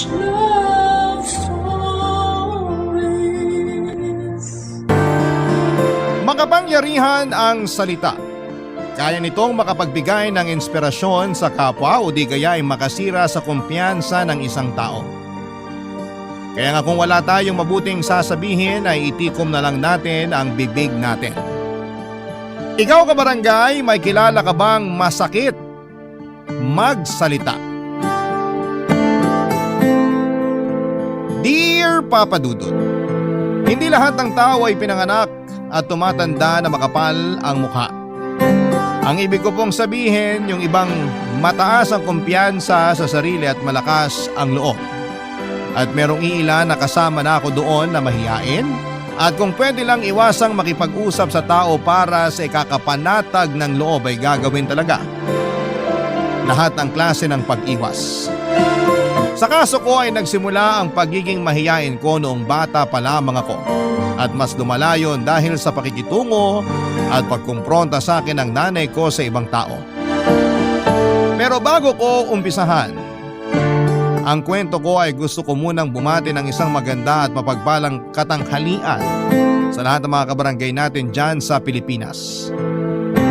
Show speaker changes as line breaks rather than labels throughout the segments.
Love Stories.
Makapangyarihan ang salita. Kaya nitong makapagbigay ng inspirasyon sa kapwa o di kaya ay makasira sa kumpiyansa ng isang tao. Kaya nga kung wala tayong mabuting sasabihin ay itikom na lang natin ang bibig natin. Ikaw kabarangay, may kilala ka bang masakit magsalita? Dear Papa Dudut, hindi lahat ng tao ay pinanganak at tumatanda na makapal ang mukha. Ang ibig ko pong sabihin, yung ibang mataas ang kumpiyansa sa sarili at malakas ang loob. At merong iilan na kasama na ako doon na mahiyain at kung pwede lang iwasang makipag-usap sa tao para sa ikakapanatag ng loob ay gagawin talaga. Lahat ang klase ng pag-iwas. Sa kaso ko ay nagsimula ang pagiging mahiyain ko noong bata pa lamang ako. At mas lumala yun dahil sa pakikitungo at pagkumpronta sa akin ng nanay ko sa ibang tao. Pero bago ko umpisahan, ang kwento ko ay gusto ko munang bumati ng isang maganda at mapagpalang katanghalian sa lahat ng mga kabarangay natin dyan sa Pilipinas.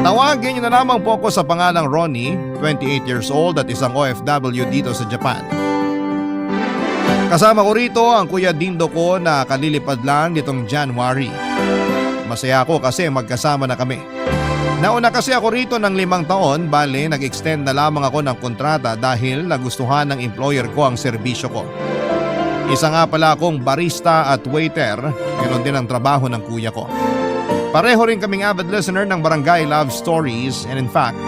Tawagin niyo na lamang po ako sa pangalang Ronnie, 28 years old at isang OFW dito sa Japan. Kasama ko rito ang Kuya Dindo ko na kalilipad lang nitong January. Masaya ako kasi magkasama na kami. Nauna kasi ako rito ng 5 taon, bale nag-extend na lamang ako ng kontrata dahil nagustuhan ng employer ko ang serbisyo ko. Isa nga pala akong barista at waiter, ganoon din ang trabaho ng kuya ko. Pareho rin kaming avid listener ng Barangay Love Stories and in fact,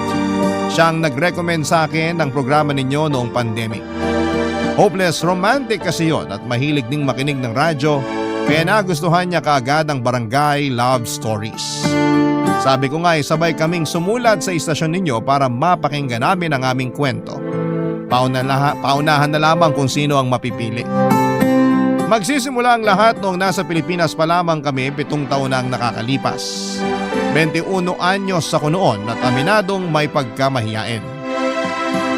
siyang nag-recommend sa akin ng programa ninyo noong pandemic. Hopeless romantic kasi yon at mahilig ding makinig ng radyo kaya nagustuhan niya kaagad ang Barangay Love Stories. Sabi ko nga sabay kaming sumulat sa istasyon ninyo para mapakinggan namin ang aming kwento. Paunahan na lamang kung sino ang mapipili. Magsisimula ang lahat noong nasa Pilipinas pa lamang kami 7 taon na ang nakakalipas. 21 anyos ako noon at aminadong may pagkamahiyain.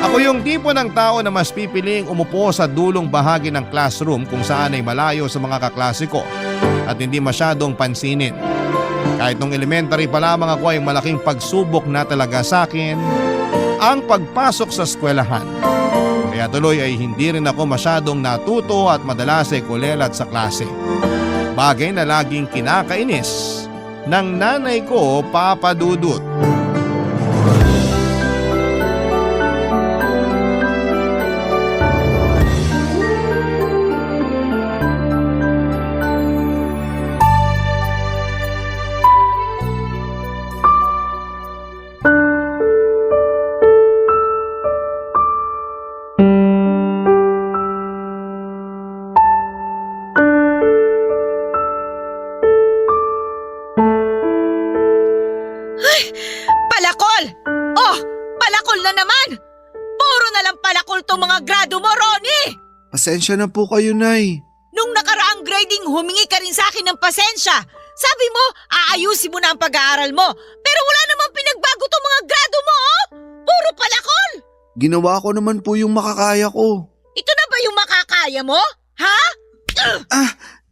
Ako yung tipo ng tao na mas pipiling umupo sa dulong bahagi ng classroom kung saan ay malayo sa mga kaklase ko at hindi masyadong pansinin. Kahit nung elementary pa lamang ako ay malaking pagsubok na talaga sa akin ang pagpasok sa eskwelahan. Kaya tuloy ay hindi rin ako masyadong natuto at madalas ay kulelat sa klase. Bagay na laging kinakainis ng nanay ko, Papa Dudut.
Palakol! Oh, palakol na naman! Puro na lang palakol tong mga grado mo, Ronnie!
Pasensya na po kayo, Nay.
Nung nakaraang grading, humingi ka rin sa akin ng pasensya. Sabi mo, aayusin mo na ang pag-aaral mo. Pero wala namang pinagbago tong mga grado mo, oh! Puro palakol!
Ginawa ko naman po yung makakaya ko.
Ito na ba yung makakaya mo? Ha?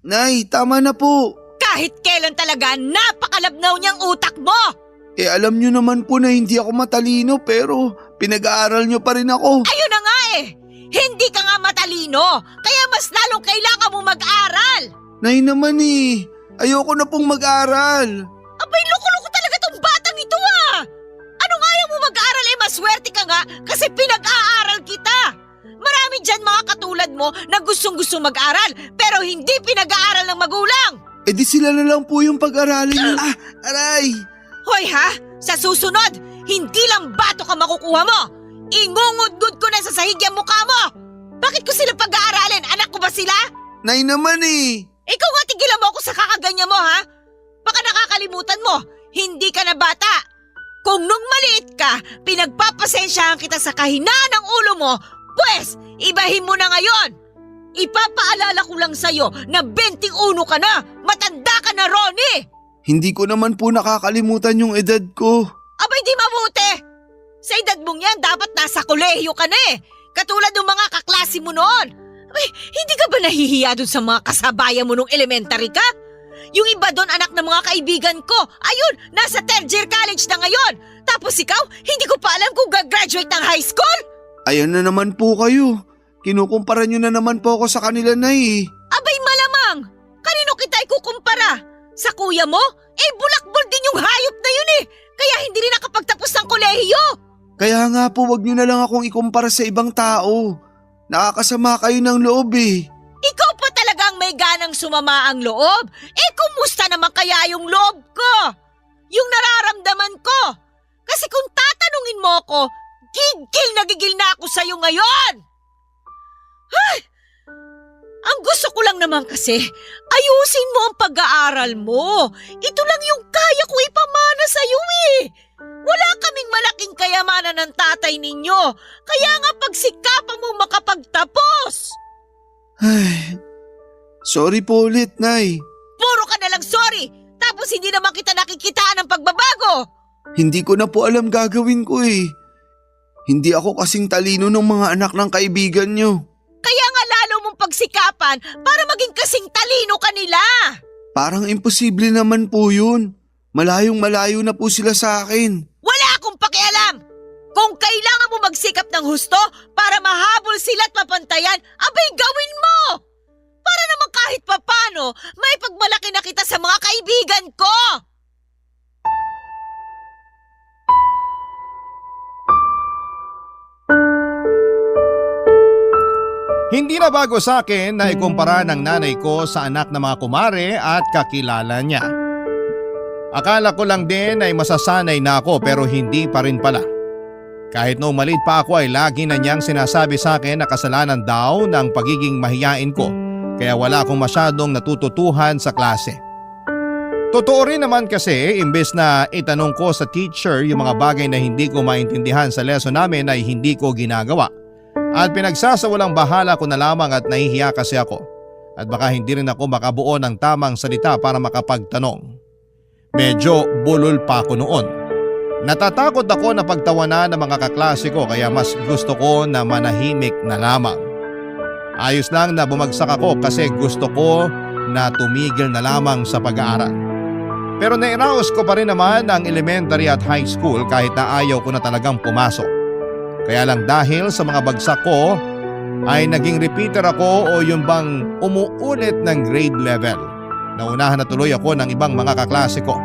Nay, tama na po.
Kahit kailan talaga, napakalabnaw niyang utak mo!
Alam nyo naman po na hindi ako matalino pero pinag-aaral nyo pa rin ako.
Ayun na nga eh! Hindi ka nga matalino, kaya mas lalong kailangan mo mag-aral!
Nay naman ayoko na pong mag-aral.
Abay, loko-loko talaga tong batang ito ah! Anong ayaw mo mag-aral eh, maswerte ka nga kasi pinag-aaral kita! Marami dyan mga katulad mo na gustong-gusto mag-aral pero hindi pinag-aaral ng magulang!
Di sila na lang po yung pag-aralin nyo. Aray!
Hoy ha, sa susunod, hindi lang bato ka makukuha mo! Ingungudgud ko na sa sahig yung mukha mo! Bakit ko sila pag-aaralin? Anak ko ba sila?
Nay naman
Ikaw nga tigilan mo ako sa kakaganyan mo ha? Baka nakakalimutan mo, hindi ka na bata. Kung nung maliit ka, pinagpapasensyahan kita sa kahinaan ng ulo mo, pwes, ibahin mo na ngayon. Ipapaalala ko lang sa'yo na 21 ka na, matanda ka na, Ronnie!
Hindi ko naman po nakakalimutan yung edad ko.
Abay di mabuti! Sa edad mong yan, dapat nasa kolehiyo ka na eh. Katulad ng mga kaklase mo noon. Ay, hindi ka ba nahihiya dun sa mga kasabayan mo nung elementary ka? Yung iba doon anak ng mga kaibigan ko. Ayun, nasa third year college na ngayon. Tapos ikaw, hindi ko pa alam kung gagraduate ng high school?
Ayan na naman po kayo. Kinukumpara nyo na naman po ako sa kanila, Nay.
Abay malamang. Kanino kita ikukumpara? Sa kuya mo? Eh bulakbol din yung hayop na yun eh. Kaya hindi rin nakapagtapos ng kolehiyo.
Kaya nga po wag nyo na lang akong ikumpara sa ibang tao. Nakakasama kayo ng loob eh.
Ikaw pa talagang may ganang sumama ang loob. Eh kumusta naman kaya yung loob ko? Yung nararamdaman ko. Kasi kung tatanungin mo ako, gigil na ako sa'yo ngayon. Ay! Ang gusto ko lang naman kasi, ayusin mo ang pag-aaral mo. Ito lang yung kaya ko ipamana sa'yo eh. Wala kaming malaking kayamanan ng tatay ninyo. Kaya nga pagsikapan mo makapagtapos.
Ay, sorry po ulit, Nay.
Puro ka na lang sorry. Tapos hindi naman kita nakikitaan ng pagbabago.
Hindi ko na po alam gagawin ko eh. Hindi ako kasing talino ng mga anak ng kaibigan nyo.
Kaya nga lalo mong pagsikapan para maging kasing talino kanila.
Parang imposible naman po yun. Malayong malayo na po sila sa akin.
Wala akong pakialam. Kung kailangan mo magsikap ng husto para mahabol sila at mapantayan, abay gawin mo. Para naman kahit papano, may pagmalaki na kita sa mga kaibigan ko.
Hindi na bago sa akin na ikumpara ng nanay ko sa anak ng mga kumare at kakilala niya. Akala ko lang din ay masasanay na ako pero hindi pa rin pala. Kahit noong maliit pa ako ay lagi na niyang sinasabi sa akin na kasalanan daw ng pagiging mahiyain ko kaya wala akong masyadong natututuhan sa klase. Totoo rin naman kasi imbes na itanong ko sa teacher yung mga bagay na hindi ko maintindihan sa lesson namin ay hindi ko ginagawa. At pinagsasawalang bahala ko na lamang at nahihiya kasi ako. At baka hindi rin ako makabuo ng tamang salita para makapagtanong. Medyo bulol pa ako noon. Natatakot ako na pagtawanan ng mga kaklase ko kaya mas gusto ko na manahimik na lamang. Ayos lang na bumagsak ako kasi gusto ko na tumigil na lamang sa pag-aaral. Pero nairaos ko pa rin naman ang elementary at high school kahit na ayaw ko na talagang pumasok. Kaya lang dahil sa mga bagsak ko ay naging repeater ako o yung bang umuulit ng grade level. Naunahan na tuloy ako ng ibang mga kaklase ko.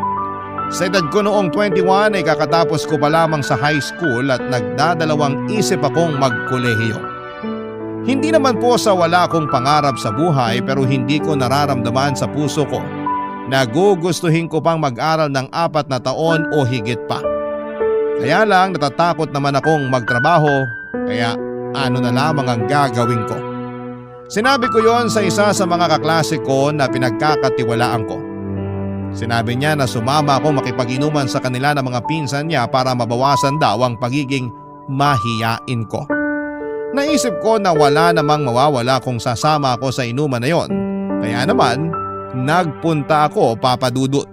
Sa edad ko noong 21 ay kakatapos ko pa lamang sa high school at nagdadalawang isip akong magkolehiyo. Hindi naman po sa wala akong pangarap sa buhay pero hindi ko nararamdaman sa puso ko na gugustuhin ko pang mag-aral ng 4 na taon o higit pa. Kaya lang natatakot naman akong magtrabaho kaya ano na lamang ang gagawin ko. Sinabi ko yon sa isa sa mga kaklase ko na pinagkakatiwalaan ko. Sinabi niya na sumama ako makipag-inuman sa kanila ng mga pinsan niya para mabawasan daw ang pagiging mahiyain ko. Naisip ko na wala namang mawawala kung sasama ako sa inuman na yon. Kaya naman nagpunta ako, Papa Dudut.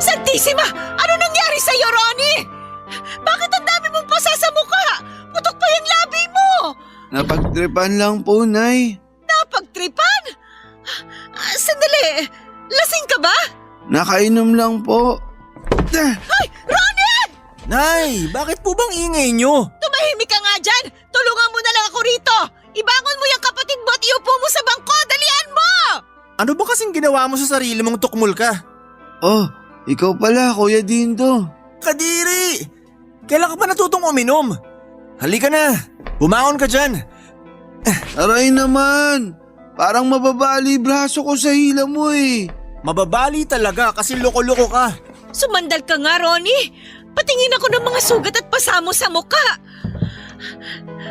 Santisima! Ano nangyari sa'yo, Ronnie? Bakit ang dami mong pasa sa mukha? Putok pa yung labi mo!
Napagtripan lang po, Nay.
Napagtripan? Sandali, lasing ka ba?
Nakainom lang po.
Ay, Ronnie!
Nay, bakit po bang ingay nyo?
Tumahimik ka nga dyan! Tulungan mo na lang ako rito! Ibangon mo yung kapatid mo at iupo mo sa bangko! Dalian mo!
Ano ba kasing ginawa mo sa sarili mong tukmul ka?
Oh, ikaw pala, Kuya Dindo.
Kadiri! Kailan ka pa natutong uminom? Halika na, bumangon ka dyan.
Aray naman, parang mababali braso ko sa hila mo eh.
Mababali talaga kasi loko-loko ka.
Sumandal ka nga, Ronnie! Patingin ako ng mga sugat at pasamo sa mukha!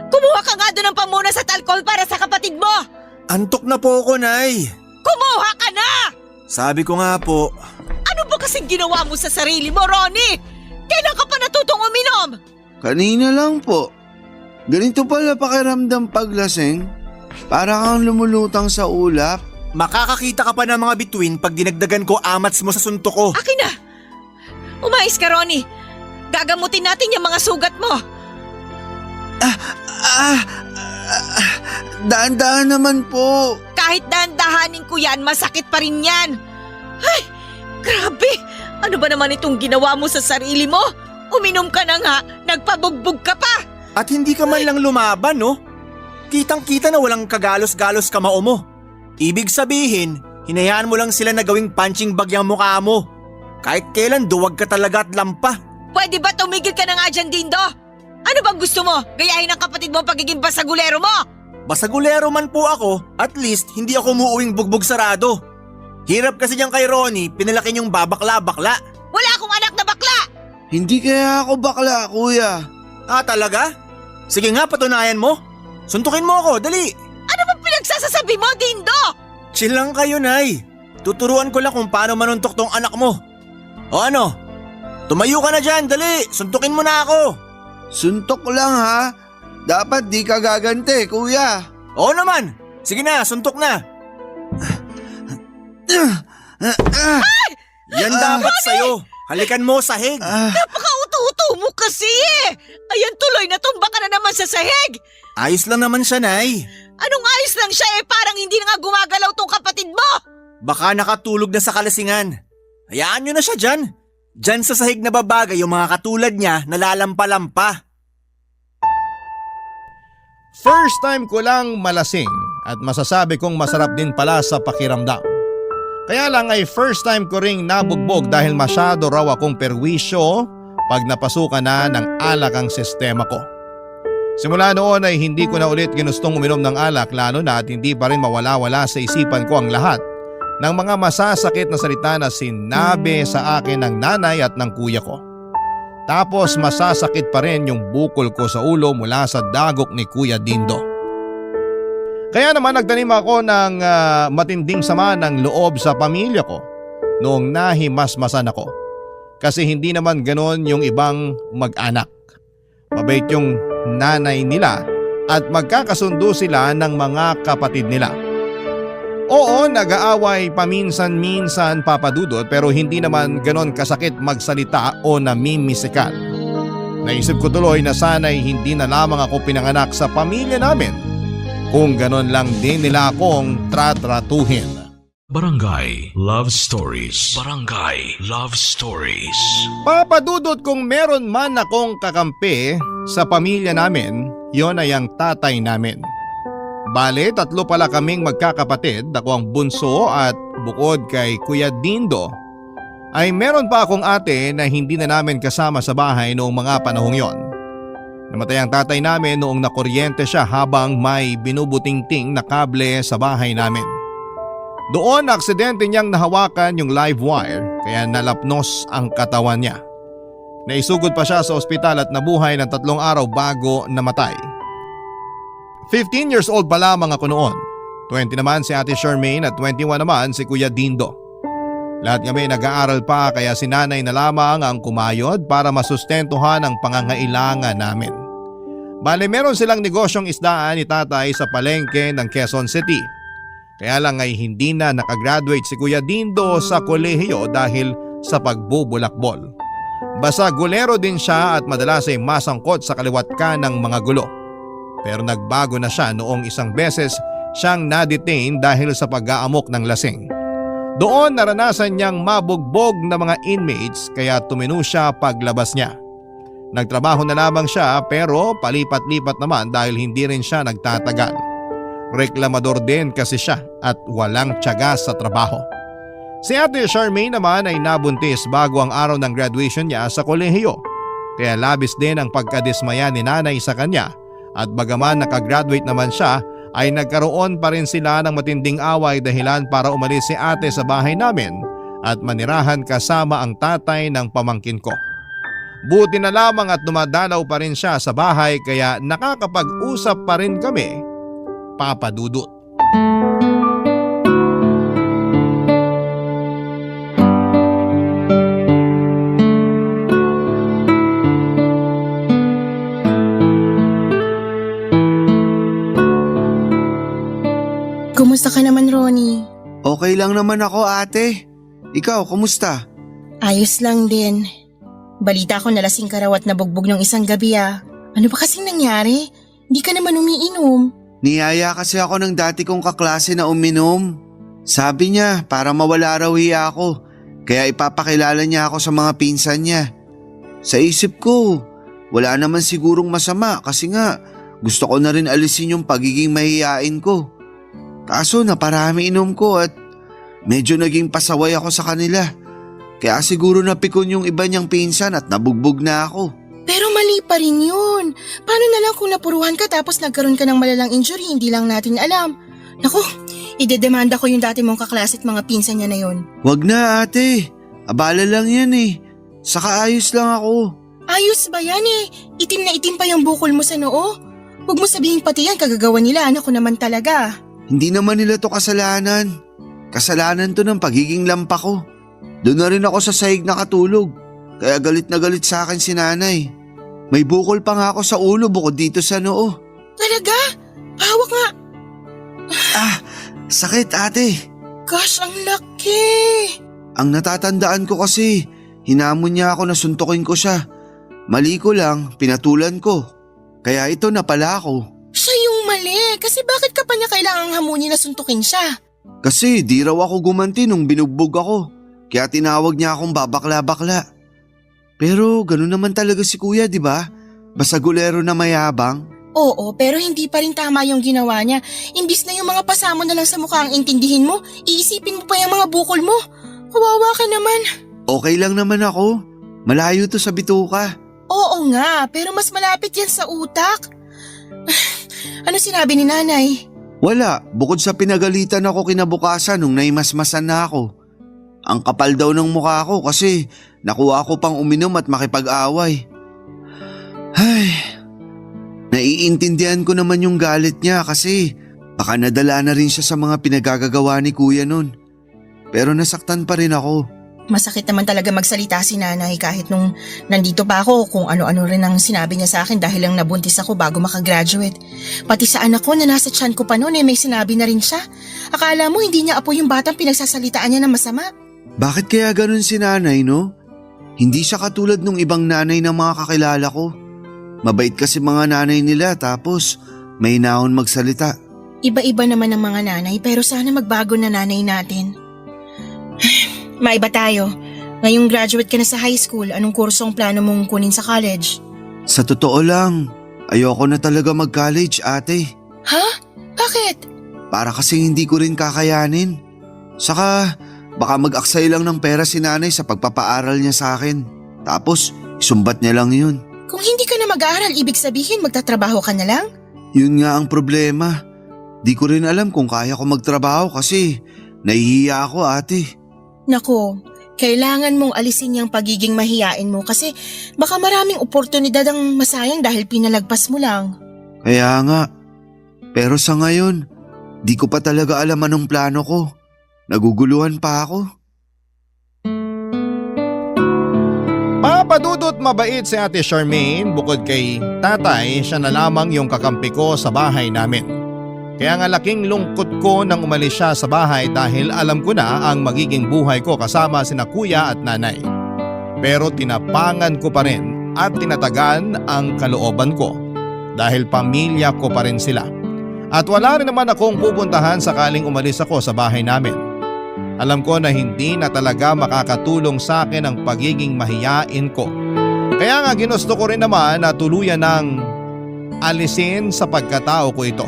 Kumuha ka nga doon ng pamunas at alcohol para sa kapatid mo!
Antok na po ako, Nay.
Kumuha ka na!
Sabi ko nga po.
Ano ba kasing ginawa mo sa sarili mo, Ronnie? Kailan ka pa natutong uminom?
Kanina lang po. Ganito pala pakiramdam paglasing. Para kang lumulutang sa ulap.
Makakakita ka pa ng mga bituin pag dinagdagan ko amats mo sa suntok ko.
Akin na! Umayos ka, Ronnie. Gagamutin natin yung mga sugat mo.
Daan-daan naman po.
Kahit dahan-dahanin ko yan, masakit pa rin yan. Ay, grabe! Ano ba naman itong ginawa mo sa sarili mo? Uminom ka na nga, nagpabugbog ka pa!
At hindi ka man lang lumaban, no? Kitang-kita na walang kagalos-galos kamao mo. Ibig sabihin, hinayaan mo lang sila na gawing punching bag yung mukha mo. Kahit kailan duwag ka talaga at lampa.
Pwede ba tumigil ka na nga dyan, Dindo? Ano bang gusto mo? Gayahin ng kapatid mo ang pagiging basagulero mo?
Basagulero man po ako, at least hindi ako umuuwing bugbog sarado. Hirap kasi dyan kay Ronnie, pinalaki niyong babakla-bakla.
Wala akong anak na bakla!
Hindi kaya ako bakla, kuya.
Ah, talaga? Sige nga, patunayan mo. Suntukin mo ako, dali.
Ano bang pinagsasasabi mo, Dindo?
Chill lang kayo, Nay. Tuturuan ko lang kung paano manuntok tong anak mo. O ano? Tumayo ka na dyan, dali. Suntukin mo na ako.
Suntok lang ha. Dapat di ka gagante, kuya.
Oo naman. Sige na, suntok na. Yan dapat sa'yo. Halikan mo sahig.
Napaka-uto-uto mo kasi eh! Ayan tuloy, natumba ka na naman sa sahig!
Ayos lang naman siya, Nay.
Anong ayos lang siya eh, parang hindi na nga gumagalaw tong kapatid mo!
Baka nakatulog na sa kalasingan. Hayaan nyo na siya dyan. Dyan sa sahig na babagay yung mga katulad niya nalalampa-lampa.
First time ko lang malasing at masasabi kong masarap din pala sa pakiramdam. Kaya lang ay first time ko ring nabugbog dahil masyado raw akong perwisyo pag napasukan na ng alak ang sistema ko. Simula noon ay hindi ko na ulit ginustong uminom ng alak lalo na at hindi pa rin mawala-wala sa isipan ko ang lahat ng mga masasakit na salita na sinabi sa akin ng nanay at ng kuya ko. Tapos masasakit pa rin yung bukol ko sa ulo mula sa dagok ni Kuya Dindo. Kaya naman nagtanim ako ng matinding sama ng loob sa pamilya ko noong nahimasmasan ako. Kasi hindi naman ganon yung ibang mag-anak. Mabait yung nanay nila at magkakasundo sila ng mga kapatid nila. Oo, nag-aaway paminsan-minsan papadudot pero hindi naman ganon kasakit magsalita o namimisikal. Naisip ko tuloy na sana'y hindi na lamang ako pinanganak sa pamilya namin. Kung ganon lang din nila akong tratratuhin.
Barangay Love Stories. Barangay Love Stories.
Papadudot kung meron man akong kakampi sa pamilya namin, yon ay ang tatay namin. Bale, 3 pala kaming magkakapatid, ako ang bunso at bukod kay Kuya Dindo, ay meron pa akong ate na hindi na namin kasama sa bahay noong mga panahong yon. Namatay ang tatay namin noong nakuryente siya habang may binubutingting na kable sa bahay namin. Doon aksidente niyang nahawakan yung live wire kaya nalapnos ang katawan niya. Naisugod pa siya sa ospital at nabuhay ng 3 araw bago namatay. 15 years old pa lamang ako noon. 20 naman si Ate Charmaine at 21 naman si Kuya Dindo. Lahat kami nag-aaral pa kaya si nanay na lamang ang kumayod para masustentuhan ang pangangailangan namin. Bale meron silang negosyong isdaan ni tatay sa palengke ng Quezon City. Kaya lang ay hindi na nakagraduate si Kuya Dindo sa kolehiyo dahil sa pagbubulakbol. Basagulero din siya at madalas ay masangkot sa kaliwat ng mga gulo. Pero nagbago na siya noong isang beses siyang na-detain dahil sa pag-aamok ng lasing. Doon naranasan niyang mabugbog na mga inmates kaya tumino siya paglabas niya. Nagtrabaho na lamang siya pero palipat-lipat naman dahil hindi rin siya nagtatagal. Reklamador din kasi siya at walang tiyaga sa trabaho. Si Ate Charmaine naman ay nabuntis bago ang araw ng graduation niya sa kolehiyo. Kaya labis din ang pagkadismaya ni nanay sa kanya at bagaman nakagraduate naman siya ay nagkaroon pa rin sila ng matinding away dahilan para umalis si ate sa bahay namin at manirahan kasama ang tatay ng pamangkin ko. Buti na lamang at dumadalaw pa rin siya sa bahay kaya nakakapag-usap pa rin kami, Papa Dudut.
Kamusta ka naman, Ronnie?
Okay lang naman ako, ate. Ikaw, kumusta?
Ayos lang din. Balita ko nalasing ka raw at nabugbog ng isang gabi ah. Ano ba kasing nangyari? Hindi ka naman umiinom.
Niyaya kasi ako ng dati kong kaklase na uminom. Sabi niya para mawala raw hiya ako, kaya ipapakilala niya ako sa mga pinsan niya. Sa isip ko, wala naman sigurong masama kasi nga gusto ko na rin alisin yung pagiging mahihain ko. Kaso naparami inom ko at medyo naging pasaway ako sa kanila. Kaya siguro napikon yung iba niyang pinsan at nabugbog na ako.
Pero mali pa rin yun. Paano na lang kung napuruhan ka tapos nagkaroon ka ng malalang injury, hindi lang natin alam. Naku, idedemanda ko yung dati mong kaklase at mga pinsan niya na yun.
Wag na ate, abala lang yan eh. Saka ayos lang ako.
Ayos ba yan eh? Itim na itim pa yung bukol mo sa noo. Huwag mo sabihin pati yan kagagawa nila, anak ko naman talaga.
Hindi naman nila to kasalanan. Kasalanan to ng pagiging lampa ko. Doon na rin ako sa sahig nakatulog. Kaya galit na galit sa akin si nanay. May bukol pa nga ako sa ulo bukod dito sa noo.
Talaga? Hawak nga.
Sakit ate.
Gosh, ang laki.
Ang natatandaan ko kasi, hinamon niya ako na suntukin ko siya. Mali ko lang, pinatulan ko. Kaya ito na pala ako.
Siya yung mali. Kasi bakit ka pa niya kailangang hamunin na suntukin siya?
Kasi di raw ako gumanti nung binugbog ako. Kaya tinawag niya akong babakla-bakla. Pero ganun naman talaga si kuya, di ba? Basagulero na mayabang.
Oo, pero hindi pa rin tama yung ginawa niya. Imbis na yung mga pasamo na lang sa mukha ang intindihin mo, iisipin mo pa yung mga bukol mo. Kawawa ka naman.
Okay lang naman ako. Malayo to sa bituka.
Oo nga, pero mas malapit yan sa utak. Ano sinabi ni nanay?
Wala, bukod sa pinagalitan ako kinabukasan nung naimasmasan na ako. Ang kapal daw ng mukha ko kasi nakuha ko pang uminom at makipag-away. Ay, naiintindihan ko naman yung galit niya kasi baka nadala na rin siya sa mga pinagagagawa ni kuya nun. Pero nasaktan pa rin ako.
Masakit naman talaga magsalita si nanay kahit nung nandito pa ako kung ano-ano rin ang sinabi niya sa akin dahil lang nabuntis ako bago makagraduate. Pati sa anak ko na nasa tiyan ko pa noon may sinabi na rin siya. Akala mo hindi niya apo yung batang pinagsasalitaan niya na masama.
Bakit kaya ganun si nanay, no? Hindi siya katulad nung ibang nanay ng mga kakilala ko. Mabait kasi mga nanay nila tapos may naon magsalita.
Iba-iba naman ang mga nanay pero sana magbago na nanay natin. Maiba tayo. Ngayong graduate ka na sa high school, anong kurso ang plano mong kunin sa college?
Sa totoo lang, ayoko na talaga mag-college, ate.
Ha? Bakit?
Para kasi hindi ko rin kakayanin. Saka baka mag-aksay lang ng pera si nanay sa pagpapaaral niya sa akin. Tapos isumbat niya lang yun.
Kung hindi ka na mag-aaral, ibig sabihin magtatrabaho ka na lang?
Yun nga ang problema. Di ko rin alam kung kaya ko magtrabaho kasi nahihiya ako, ate.
Nako, kailangan mong alisin yung pagiging mahiyain mo kasi baka maraming oportunidad ang masayang dahil pinalagpas mo lang.
Kaya nga. Pero sa ngayon, di ko pa talaga alam anong plano ko. Naguguluhan pa ako.
Papadudot mabait si Ate Charmaine, bukod kay tatay, siya na lamang yung kakampi ko sa bahay namin. Kaya nga laking lungkot ko nang umalis siya sa bahay dahil alam ko na ang magiging buhay ko kasama sina kuya at nanay. Pero tinapangan ko pa rin at tinatagan ang kalooban ko dahil pamilya ko pa rin sila. At wala rin naman akong pupuntahan sakaling umalis ako sa bahay namin. Alam ko na hindi na talaga makakatulong sa akin ang pagiging mahiyain ko. Kaya nga ginusto ko rin naman na tuluyan ng alisin sa pagkatao ko ito.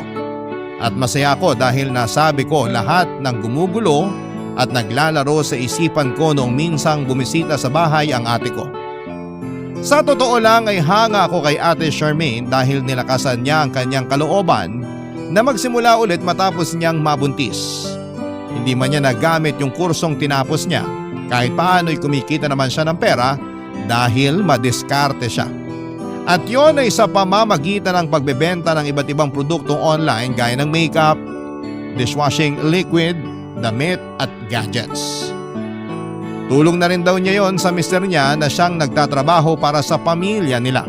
At masaya ako dahil nasabi ko lahat ng gumugulo at naglalaro sa isipan ko noong minsang bumisita sa bahay ang ate ko. Sa totoo lang ay hanga ako kay Ate Charmaine dahil nilakasan niya ang kanyang kalooban na magsimula ulit matapos niyang mabuntis. Hindi man niya nagamit yung kursong tinapos niya, kahit paano'y kumikita naman siya ng pera dahil madiskarte siya. At yon ay sa pamamagitan ng pagbebenta ng iba't ibang produktong online gaya ng makeup, dishwashing liquid, damit at gadgets. Tulong na rin daw niya yon sa mister niya na siyang nagtatrabaho para sa pamilya nila.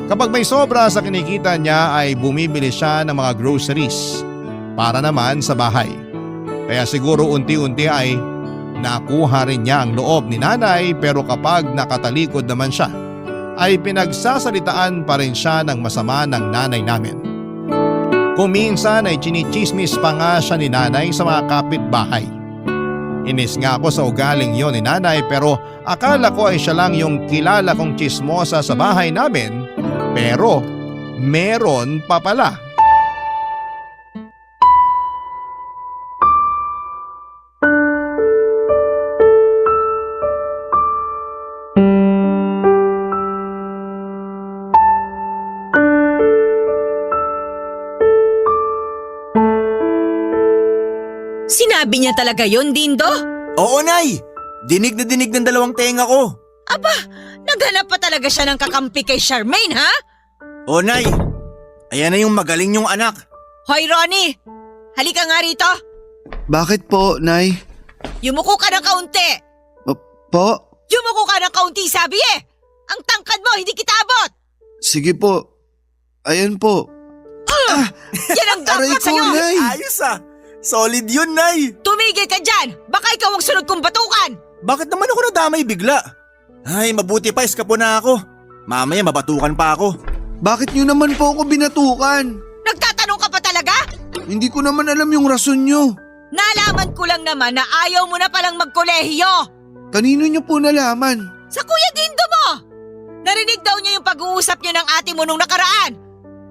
Kapag may sobra sa kinikita niya ay bumibili siya ng mga groceries. para naman sa bahay. Kaya siguro unti-unti ay nakuha rin niya ang loob ni nanay, pero kapag nakatalikod naman siya ay pinagsasalitaan pa rin siya ng masama ng nanay namin. Kung minsan ay chinichismis pa nga siya ni nanay sa mga kapitbahay. Inis nga ako sa ugaling yon ni nanay, pero akala ko ay siya lang yung kilala kong chismosa sa bahay namin, pero meron pa pala.
Sinabi niya talaga yon, Dindo?
Oo, Nay. Dinig na dinig ng dalawang tenga ko.
Aba, naghanap pa talaga siya ng kakampi kay Charmaine, ha?
O, Nay. Ayan na yung magaling yung anak.
Hoy, Ronnie! Halika nga rito.
Bakit po, Nay?
Yumuko ka ng kaunti.
Po?
Yumuko ka ng kaunti, sabi eh. Ang tangkad mo, hindi kita abot.
Sige po. Ayan po.
Yan ang
Aray
dapat
ko,
sa'yo.
Nay!
Ayos ah. Solid yun, Nay.
Tumigil ka dyan. Baka ikaw ang sunod kong batukan.
Bakit naman ako nadamay bigla? Ay, mabuti pa, iskapo na ako. Mamaya mabatukan pa ako.
Bakit niyo naman po ako binatukan?
Nagtatanong ka pa talaga?
Hindi ko naman alam yung rason niyo.
Nalaman ko lang naman na ayaw mo na palang magkolehiyo.
Kanino niyo po nalaman?
Sa Kuya Dindo mo. Narinig daw niya yung pag-uusap niyo ng ate mo nung nakaraan.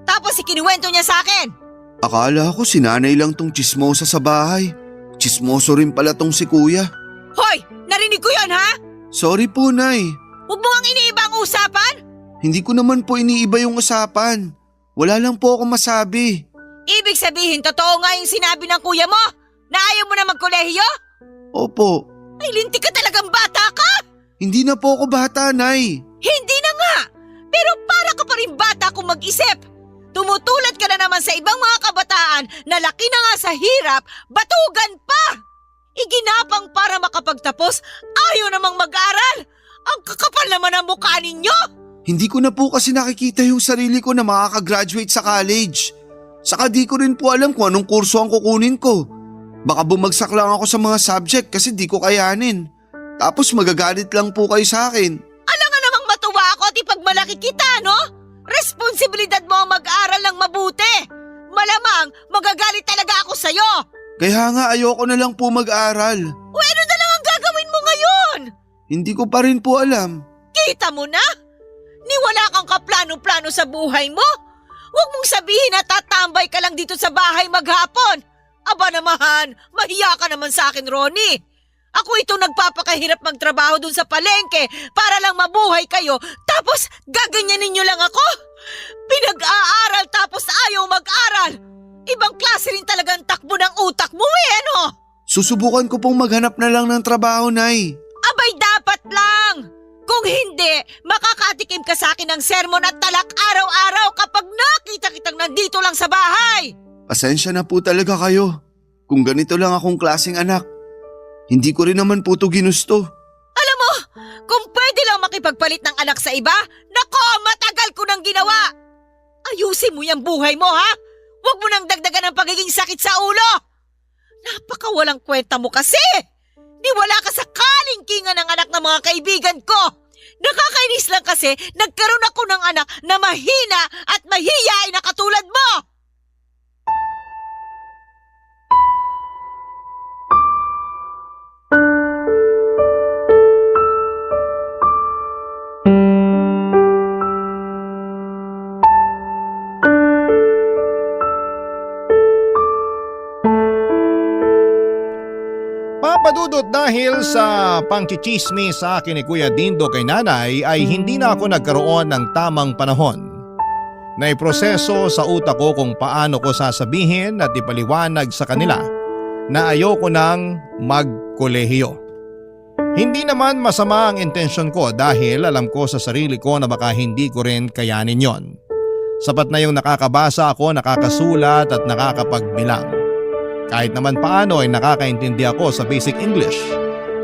Tapos ikinuwento niya sa akin.
Akala ko sinanay lang tong chismosa sa bahay. Chismoso rin pala tong si Kuya.
Hoy! Narinig ko yon, ha?
Sorry po, Nay.
Huwag mo ang iniiba ang usapan.
Hindi ko naman po iniiba yung usapan. Wala lang po ako masabi.
Ibig sabihin, totoo nga yung sinabi ng kuya mo na ayaw mo na magkolehiyo?
Opo,
Ay, linti ka talagang bata ka!
hindi na po ako bata, Nay.
Hindi na nga! Pero para ka pa rin bata kung mag-isip. Tumutulad ka na naman sa ibang mga kabataan na laki na nga sa hirap, batugan pa! Iginapang para makapagtapos, ayaw namang mag-aral! Ang kakapal naman ang mukha ninyo!
Hindi ko na po kasi nakikita yung sarili ko na makakagraduate sa college. Saka di ko rin po alam kung anong kurso ang kukunin ko. Baka bumagsak lang ako sa mga subject kasi di ko kayanin. Tapos magagalit lang po kayo sa akin.
Alam nga namang matuwa ako at ipagmalaki kita, no? Responsibilidad mo ang mag-aral ng mabuti. Malamang magagalit talaga ako sa'yo.
Kaya nga ayoko na lang po mag-aral.
O ano na lang ang gagawin mo ngayon?
Hindi ko pa rin po alam.
Kita mo na? Ni wala kang kaplano-plano sa buhay mo? Huwag mong sabihin na tatambay ka lang dito sa bahay maghapon. Aba naman, mahiya ka naman sa akin, Ronnie. Ako ito nagpapakahirap magtrabaho dun sa palengke para lang mabuhay kayo, tapos gaganyanin niyo lang ako? Pinag-aaral tapos ayaw mag-aral. Ibang klase rin talaga ang takbo ng utak mo ano?
Susubukan ko pong maghanap na lang ng trabaho, Nay.
Abay dapat lang! Kung hindi, makakatikim ka sa akin ng sermon at talak araw-araw kapag nakita kitang nandito lang sa bahay!
Pasensya na po talaga kayo. Kung ganito lang akong klaseng anak. Hindi ko rin naman po ito ginusto.
Alam mo, kung pwede lang makipagpalit ng anak sa iba, nako, matagal ko nang ginawa! Ayusin mo yung buhay mo, ha? Huwag mo nang dagdagan ng pagiging sakit sa ulo! Napakawalang kwenta mo kasi! Niwala ka sa kalingkingan ng anak ng mga kaibigan ko! Nakakainis lang kasi nagkaroon ako ng anak na mahina at mahiyain na katulad mo!
Papadudot, dahil sa pangchichismis sa akin ni Kuya Dindo kay nanay ay hindi na ako nagkaroon ng tamang panahon. Naiproseso sa utak ko kung paano ko sasabihin at ipaliwanag sa kanila na ayoko nang magkolehiyo. Hindi naman masama ang intensyon ko dahil alam ko sa sarili ko na baka hindi ko rin kayanin yon. Sapat na yung nakakabasa ako, nakakasulat at nakakapagbilang. Kahit naman paano ay nakakaintindi ako sa basic English,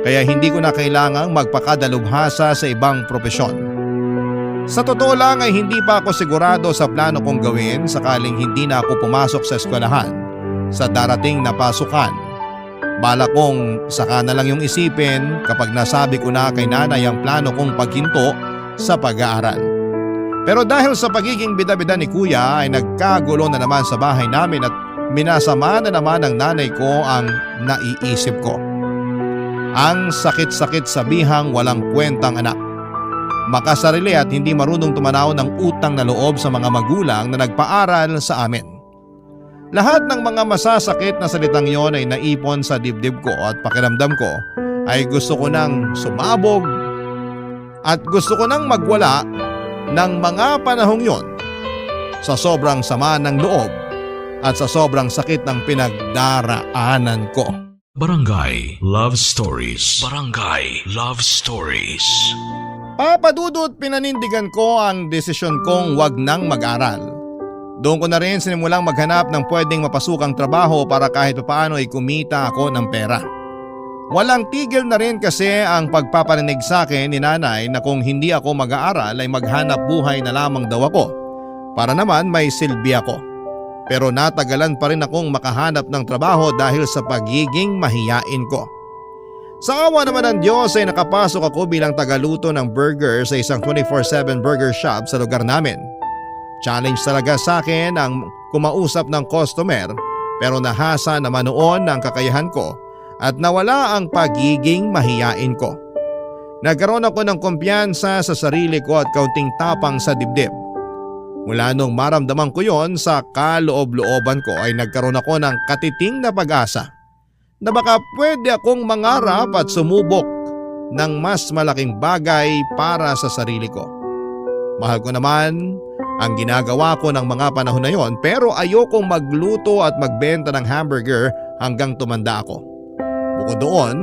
kaya hindi ko na kailangang magpakadalubhasa sa ibang propesyon. Sa totoo lang ay hindi pa ako sigurado sa plano kong gawin sakaling hindi na ako pumasok sa eskwelahan sa darating na pasukan. Bala kong saka na lang yung isipin kapag nasabi ko na kay nanay ang plano kong paghinto sa pag-aaral. Pero dahil sa pagiging bida-bida ni kuya ay nagkagulo na naman sa bahay namin at minasama na naman ng nanay ko ang naiisip ko. Ang sakit-sakit sabihang walang kwentang anak. Makasarili at hindi marunong tumanaw ng utang na loob sa mga magulang na nagpaaral sa amin. Lahat ng mga masasakit na salitang yon ay naipon sa dibdib ko at pakiramdam ko ay gusto ko nang sumabog at gusto ko nang magwala ng mga panahong yon sa sobrang sama ng loob at sa sobrang sakit ng pinagdaraanan ko.
Barangay Love Stories. Barangay Love Stories.
Papadudot pinanindigan ko ang desisyon kong wag nang mag-aral. Doon ko na rin sinimulang maghanap ng pwedeng mapasukang trabaho para kahit papaano ay kumita ako ng pera. Walang tigil na rin kasi ang pagpaparinig sa akin ni nanay na kung hindi ako mag-aaral ay maghanap buhay na lamang daw ako para naman may silbi ako. Pero natagalan pa rin akong makahanap ng trabaho dahil sa pagiging mahiyain ko. Sa awa naman ng Diyos ay nakapasok ako bilang tagaluto ng burger sa isang 24/7 burger shop sa lugar namin. Challenge talaga sa akin ang kumausap ng customer pero nahasa naman noon ang kakayahan ko at nawala ang pagiging mahiyain ko. Nagkaroon ako ng kumpiyansa sa sarili ko at kaunting tapang sa dibdib. Mula nung maramdaman ko yon sa kaloob-looban ko ay nagkaroon ako ng katiting na pag-asa na baka pwede akong mangarap at sumubok ng mas malaking bagay para sa sarili ko. Mahal ko naman ang ginagawa ko ng mga panahon na yon pero ayokong magluto at magbenta ng hamburger hanggang tumanda ako. Bukod doon,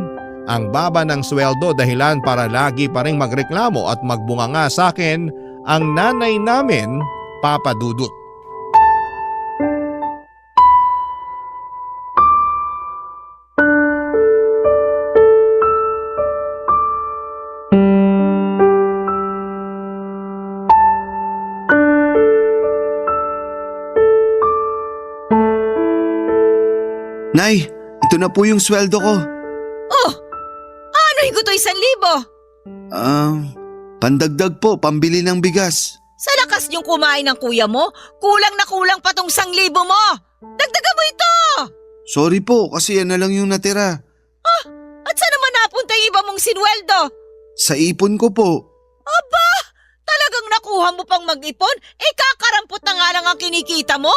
ang baba ng sweldo dahilan para lagi pa rin magreklamo at magbunganga sa akin ang nanay namin, Papa Dudut.
Nay, ito na po yung sweldo ko.
Oh, ano higo to 1,000?
Pandagdag po, pambili ng bigas.
Sa lakas niyong kumain ng kuya mo, kulang na kulang pa tong 1,000 mo. Dagdagan mo ito!
Sorry po, kasi yan na lang yung natira.
At saan naman napunta yung iba mong sinweldo?
Sa ipon ko po.
Aba, talagang nakuha mo pang mag-ipon? Kakarampot na nga lang ang kinikita mo?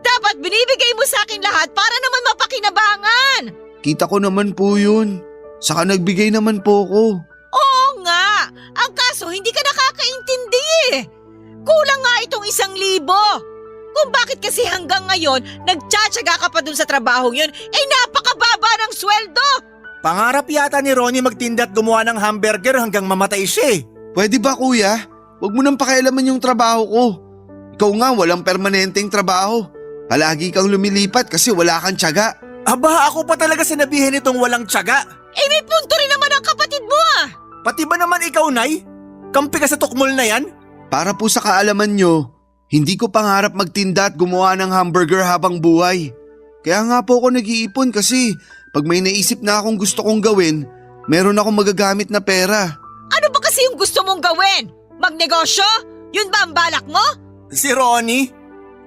Dapat binibigay mo sa akin lahat para naman mapakinabangan.
Kita ko naman po yun. Saka nagbigay naman po ko.
Oo nga, ang kaso hindi ka nakakaintindi eh. Kulang nga itong 1,000. Kung bakit kasi hanggang ngayon nagtsatsaga ka pa dun sa trabaho yun, napakababa ng sweldo.
Pangarap yata ni Ronnie magtinda at gumawa ng hamburger hanggang mamatay siya eh.
Pwede ba kuya? Huwag mo nang pakialaman yung trabaho ko. Ikaw nga walang permanenteng trabaho. Palagi kang lumilipat kasi wala kang tiyaga.
Aba, ako pa talaga sinabihin itong walang tiyaga.
May punto rin naman ang kapatid mo ah.
Pati ba naman ikaw, Nay? Kampi ka sa tukmol na yan?
Para po sa kaalaman nyo, hindi ko pangarap magtinda at gumawa ng hamburger habang buhay. Kaya nga po ako nag-iipon kasi pag may naisip na akong gusto kong gawin, meron akong magagamit na pera.
Ano ba kasi yung gusto mong gawin? Magnegosyo? Yun ba ang balak mo?
Si Ronnie?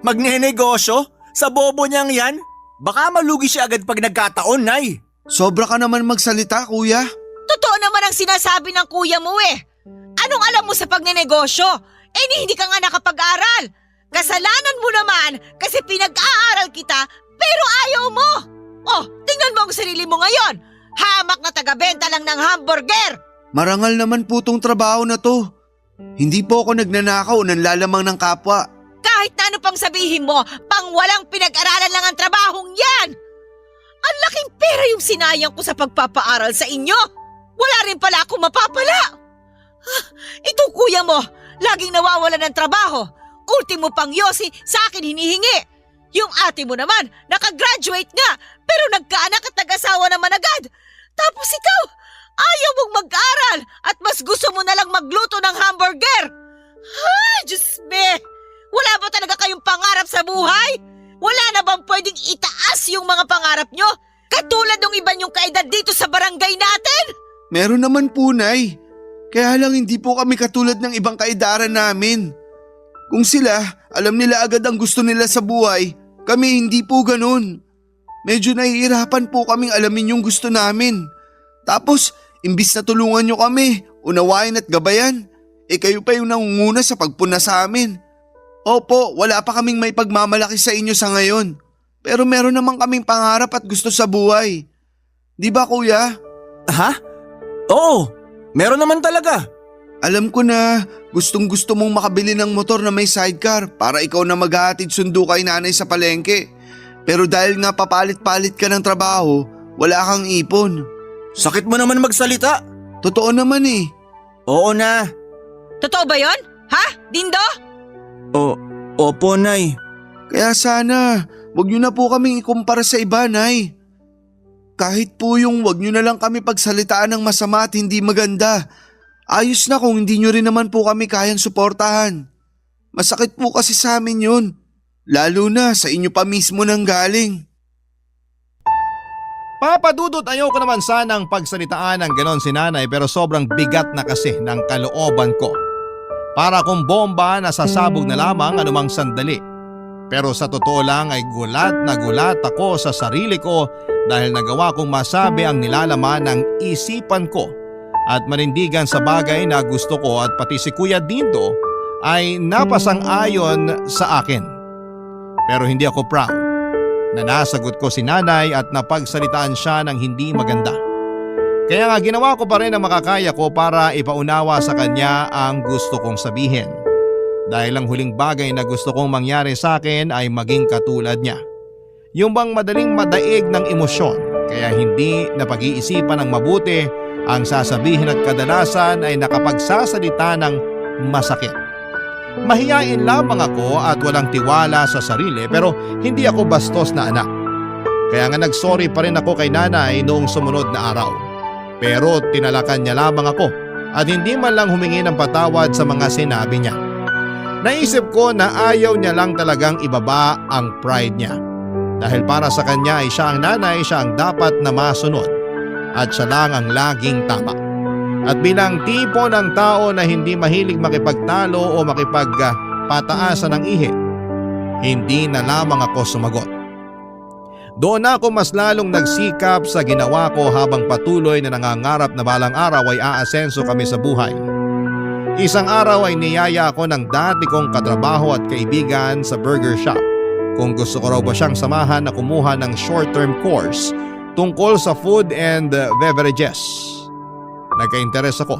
Magnenegosyo? Sa bobo niyang yan? Baka malugi siya agad pag nagkataon, Nay.
Sobra ka naman magsalita, kuya.
Totoo naman ang sinasabi ng kuya mo eh. Anong alam mo sa pagnenegosyo? Hindi ka nga nakapag-aral. Kasalanan mo naman kasi pinag-aaral kita pero ayaw mo. Tingnan mo ang sarili mo ngayon. Hamak na taga-benta lang ng hamburger.
Marangal naman po tong trabaho na to. Hindi po ako nagnanakaw o nanlalamang ng kapwa.
Kahit na ano pang sabihin mo, pang walang pinag-aralan lang ang trabahong yan. Ang laking pera yung sinayang ko sa pagpapaaral sa inyo. Wala rin pala akong mapapala. Itong kuya mo, laging nawawala ng trabaho. Ultimo pang yosi sa akin hinihingi. Yung ate mo naman, nakagraduate nga, pero nagkaanak at nag-asawa naman agad. Tapos ikaw, ayaw mong mag-aral at mas gusto mo na lang magluto ng hamburger. Ay, Diyos me! Wala ba talaga kayong pangarap sa buhay? Wala na bang pwedeng itaas yung yung mga pangarap nyo? Katulad ng iba nyong kaedad dito sa barangay natin?
Meron naman po, Nay. Kaya lang hindi po kami katulad ng ibang kaedaran namin. Kung sila, alam nila agad ang gusto nila sa buhay, kami hindi po ganun. Medyo nahihirapan po kaming alamin yung gusto namin. Tapos, imbis na tulungan nyo kami, unawain at gabayan, kayo pa yung nangunguna sa pagpuna sa amin. Opo, wala pa kaming may pagmamalaki sa inyo sa ngayon. Pero meron naman kaming pangarap at gusto sa buhay. Di ba, kuya?
Ha? Oo, meron naman talaga.
Alam ko na gustong gusto mong makabili ng motor na may sidecar para ikaw na maghahatid sundo kay nanay sa palengke. Pero dahil nga papalit-palit ka ng trabaho, wala kang ipon.
Sakit mo naman magsalita.
Totoo naman eh.
Oo na.
Totoo ba yon? Ha? Dindo?
Opo, Nay.
Kaya sana, wag nyo na po kaming ikumpara sa iba, Nay. Kahit po yung wag nyo na lang kami pagsalitaan ng masama at hindi maganda. Ayos na kung hindi nyo rin naman po kami kayang suportahan. Masakit po kasi sa amin yun. Lalo na sa inyo pa mismo nang galing.
Papadudot, ayoko naman sanang pagsalitaan ng ganon si nanay pero sobrang bigat na kasi ng kalooban ko. Para kung bomba na sasabog na lamang anumang sandali. Pero sa totoo lang ay gulat na gulat ako sa sarili ko dahil nagawa kong masabi ang nilalaman ng isipan ko at manindigan sa bagay na gusto ko at pati si Kuya Dindo ay napasang-ayon sa akin. Pero hindi ako proud na nasagot ko si nanay at napagsalitaan siya ng hindi maganda. Kaya nga ginawa ko pa rin ang makakaya ko para ipaunawa sa kanya ang gusto kong sabihin. Dahil ang huling bagay na gusto kong mangyari sa akin ay maging katulad niya. Yung bang madaling madaig ng emosyon kaya hindi napag-iisipan ng mabuti ang sasabihin at kadalasan ay nakapagsasalita ng masakit. Mahiyain lamang ako at walang tiwala sa sarili pero hindi ako bastos na anak. Kaya nga nagsorry pa rin ako kay nanay noong sumunod na araw. Pero tinalakan niya lamang ako at hindi man lang humingi ng patawad sa mga sinabi niya. Naisip ko na ayaw niya lang talagang ibaba ang pride niya. Dahil para sa kanya ay siya ang nanay, siya ang dapat na masunod. At siya lang ang laging tama. At bilang tipo ng tao na hindi mahilig makipagtalo o makipagpataasan ng ihi, hindi na lamang ako sumagot. Doon ako mas lalong nagsikap sa ginawa ko habang patuloy na nangangarap na balang araw ay aasenso kami sa buhay. Isang araw ay niyaya ako ng dati kong katrabaho at kaibigan sa burger shop kung gusto ko raw ba siyang samahan na kumuha ng short-term course tungkol sa food and beverages. Nagka-interes ako,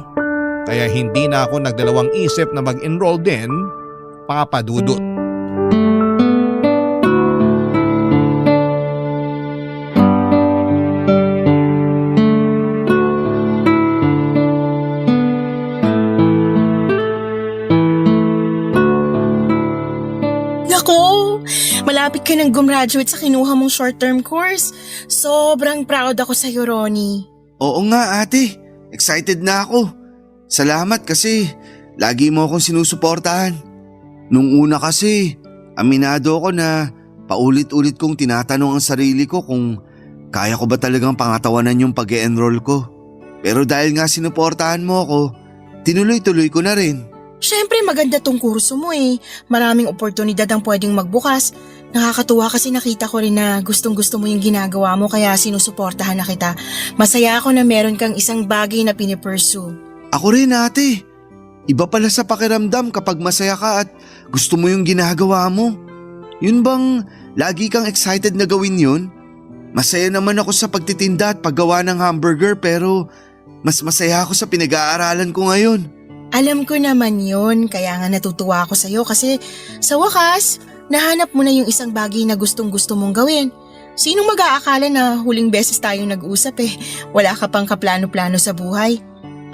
kaya hindi na ako nagdalawang isip na mag-enroll din, papadudot.
Nako, malapit ka nang gumraduate sa kinuha mong short-term course. Sobrang proud ako sa'yo, Ronnie.
Oo nga, ate. Excited na ako. Salamat kasi lagi mo akong sinusuportahan. Nung una kasi, aminado ako na paulit-ulit kong tinatanong ang sarili ko kung kaya ko ba talagang pangatawanan yung pag-e-enroll ko. Pero dahil nga sinuportahan mo ako, tinuloy-tuloy ko na rin.
Siyempre maganda tong kurso mo eh. Maraming oportunidad ang pwedeng magbukas. Nakakatuwa kasi nakita ko rin na gustong-gusto mo yung ginagawa mo kaya sinusuportahan na kita. Masaya ako na meron kang isang bagay na pinipursue.
Ako rin, ate. Iba pala sa pakiramdam kapag masaya ka at gusto mo yung ginagawa mo. Yun bang lagi kang excited na gawin yun? Masaya naman ako sa pagtitinda at paggawa ng hamburger pero mas masaya ako sa pinag-aaralan ko ngayon.
Alam ko naman yun, kaya nga natutuwa ako sa'yo kasi sa wakas, nahanap mo na yung isang bagay na gustong-gusto mong gawin. Sinong mag-aakala na huling beses tayong nag-usap wala ka pang kaplano-plano sa buhay.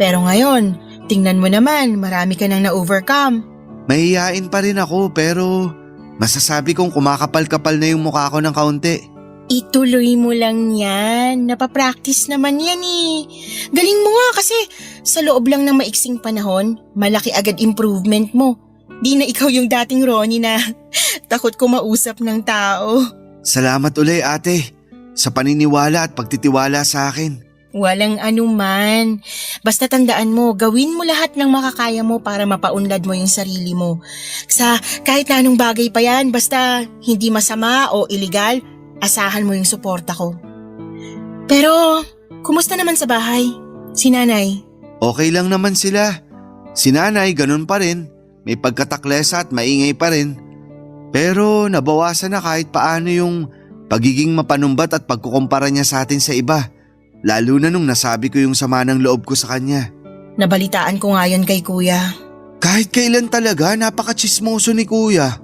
Pero ngayon, tingnan mo naman, marami ka nang na-overcome.
Mahihain pa rin ako pero masasabi kong kumakapal-kapal na yung mukha ko ng kaunti.
Ituloy mo lang yan. Napapractice naman yan eh. Galing mo nga kasi sa loob lang ng maiksing panahon, malaki agad improvement mo. Di na ikaw yung dating Ronnie na takot kumausap ng tao.
Salamat uli, ate. sa paniniwala at pagtitiwala sa akin.
Walang anuman. Basta tandaan mo, gawin mo lahat ng makakaya mo para mapaunlad mo yung sarili mo. Sa kahit na anong bagay pa yan, basta hindi masama o iligal, asahan mo yung suporta ko. Pero, kumusta naman sa bahay? Si nanay?
Okay lang naman sila. Si nanay ganun pa rin. May pagkataklesa at maingay pa rin. Pero nabawasan na kahit paano yung pagiging mapanumbat at pagkukumpara niya sa atin sa iba. Lalo na nung nasabi ko yung sama ng loob ko sa kanya.
Nabalitaan ko nga yun kay kuya.
Kahit kailan talaga, napaka-tsismoso ni kuya.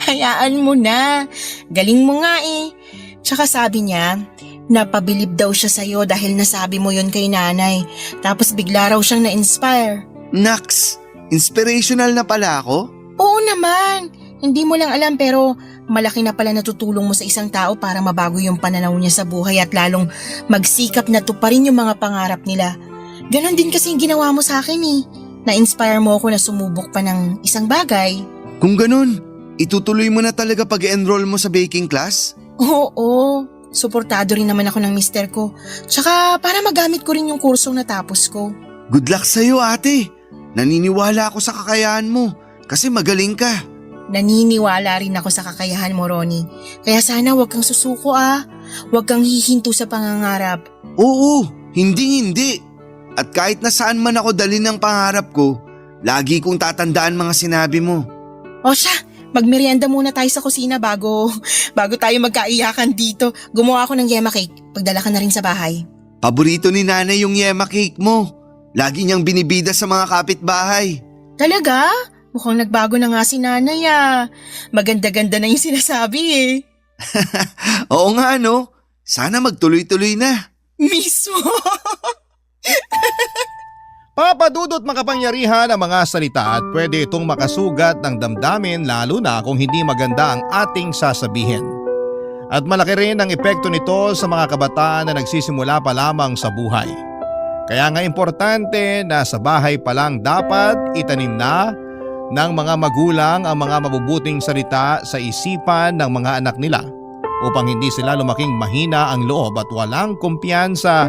Hayaan mo na. Galing mo nga eh. Tsaka sabi niya, napabilib daw siya sa'yo dahil nasabi mo yun kay nanay. Tapos bigla raw siyang na-inspire.
Naks, inspirational na pala ako?
Oo naman. Hindi mo lang alam pero malaki na pala natutulong mo sa isang tao para mabago yung pananaw niya sa buhay at lalong magsikap na tuparin yung mga pangarap nila. Ganon din kasi yung ginawa mo sa akin eh. Na-inspire mo ako na sumubok pa ng isang bagay.
Kung ganun, itutuloy mo na talaga pag-enroll mo sa baking class?
Oo, suportado rin naman ako ng mister ko. Tsaka para magamit ko rin yung kursong natapos ko.
Good luck sa'yo ate. Naniniwala ako sa kakayahan mo kasi magaling ka.
Naniniwala rin ako sa kakayahan mo, Ronnie. Kaya sana huwag kang susuko ah. Huwag kang hihinto sa pangangarap.
Oo, hindi. At kahit na saan man ako dalhin ng pangarap ko, lagi kong tatandaan mga sinabi mo.
O siya, magmerienda muna tayo sa kusina bago tayo magkaiyakan dito. Gumawa ako ng yema cake. Pagdala ka na rin sa bahay.
Paborito ni nanay yung yema cake mo. Lagi niyang binibida sa mga kapitbahay.
Talaga? Mukhang nagbago na nga si nanay ah. Maganda-ganda na yung sinasabi eh.
Oo nga no, sana magtuloy-tuloy na.
Mismo!
Papadudot makapangyarihan ang mga salita at pwede itong makasugat ng damdamin lalo na kung hindi maganda ang ating sasabihin. At malaki rin ang epekto nito sa mga kabataan na nagsisimula pa lamang sa buhay. Kaya nga importante na sa bahay pa lang dapat itanim na ng mga magulang ang mga mabubuting salita sa isipan ng mga anak nila upang hindi sila lumaking mahina ang loob at walang kumpiyansa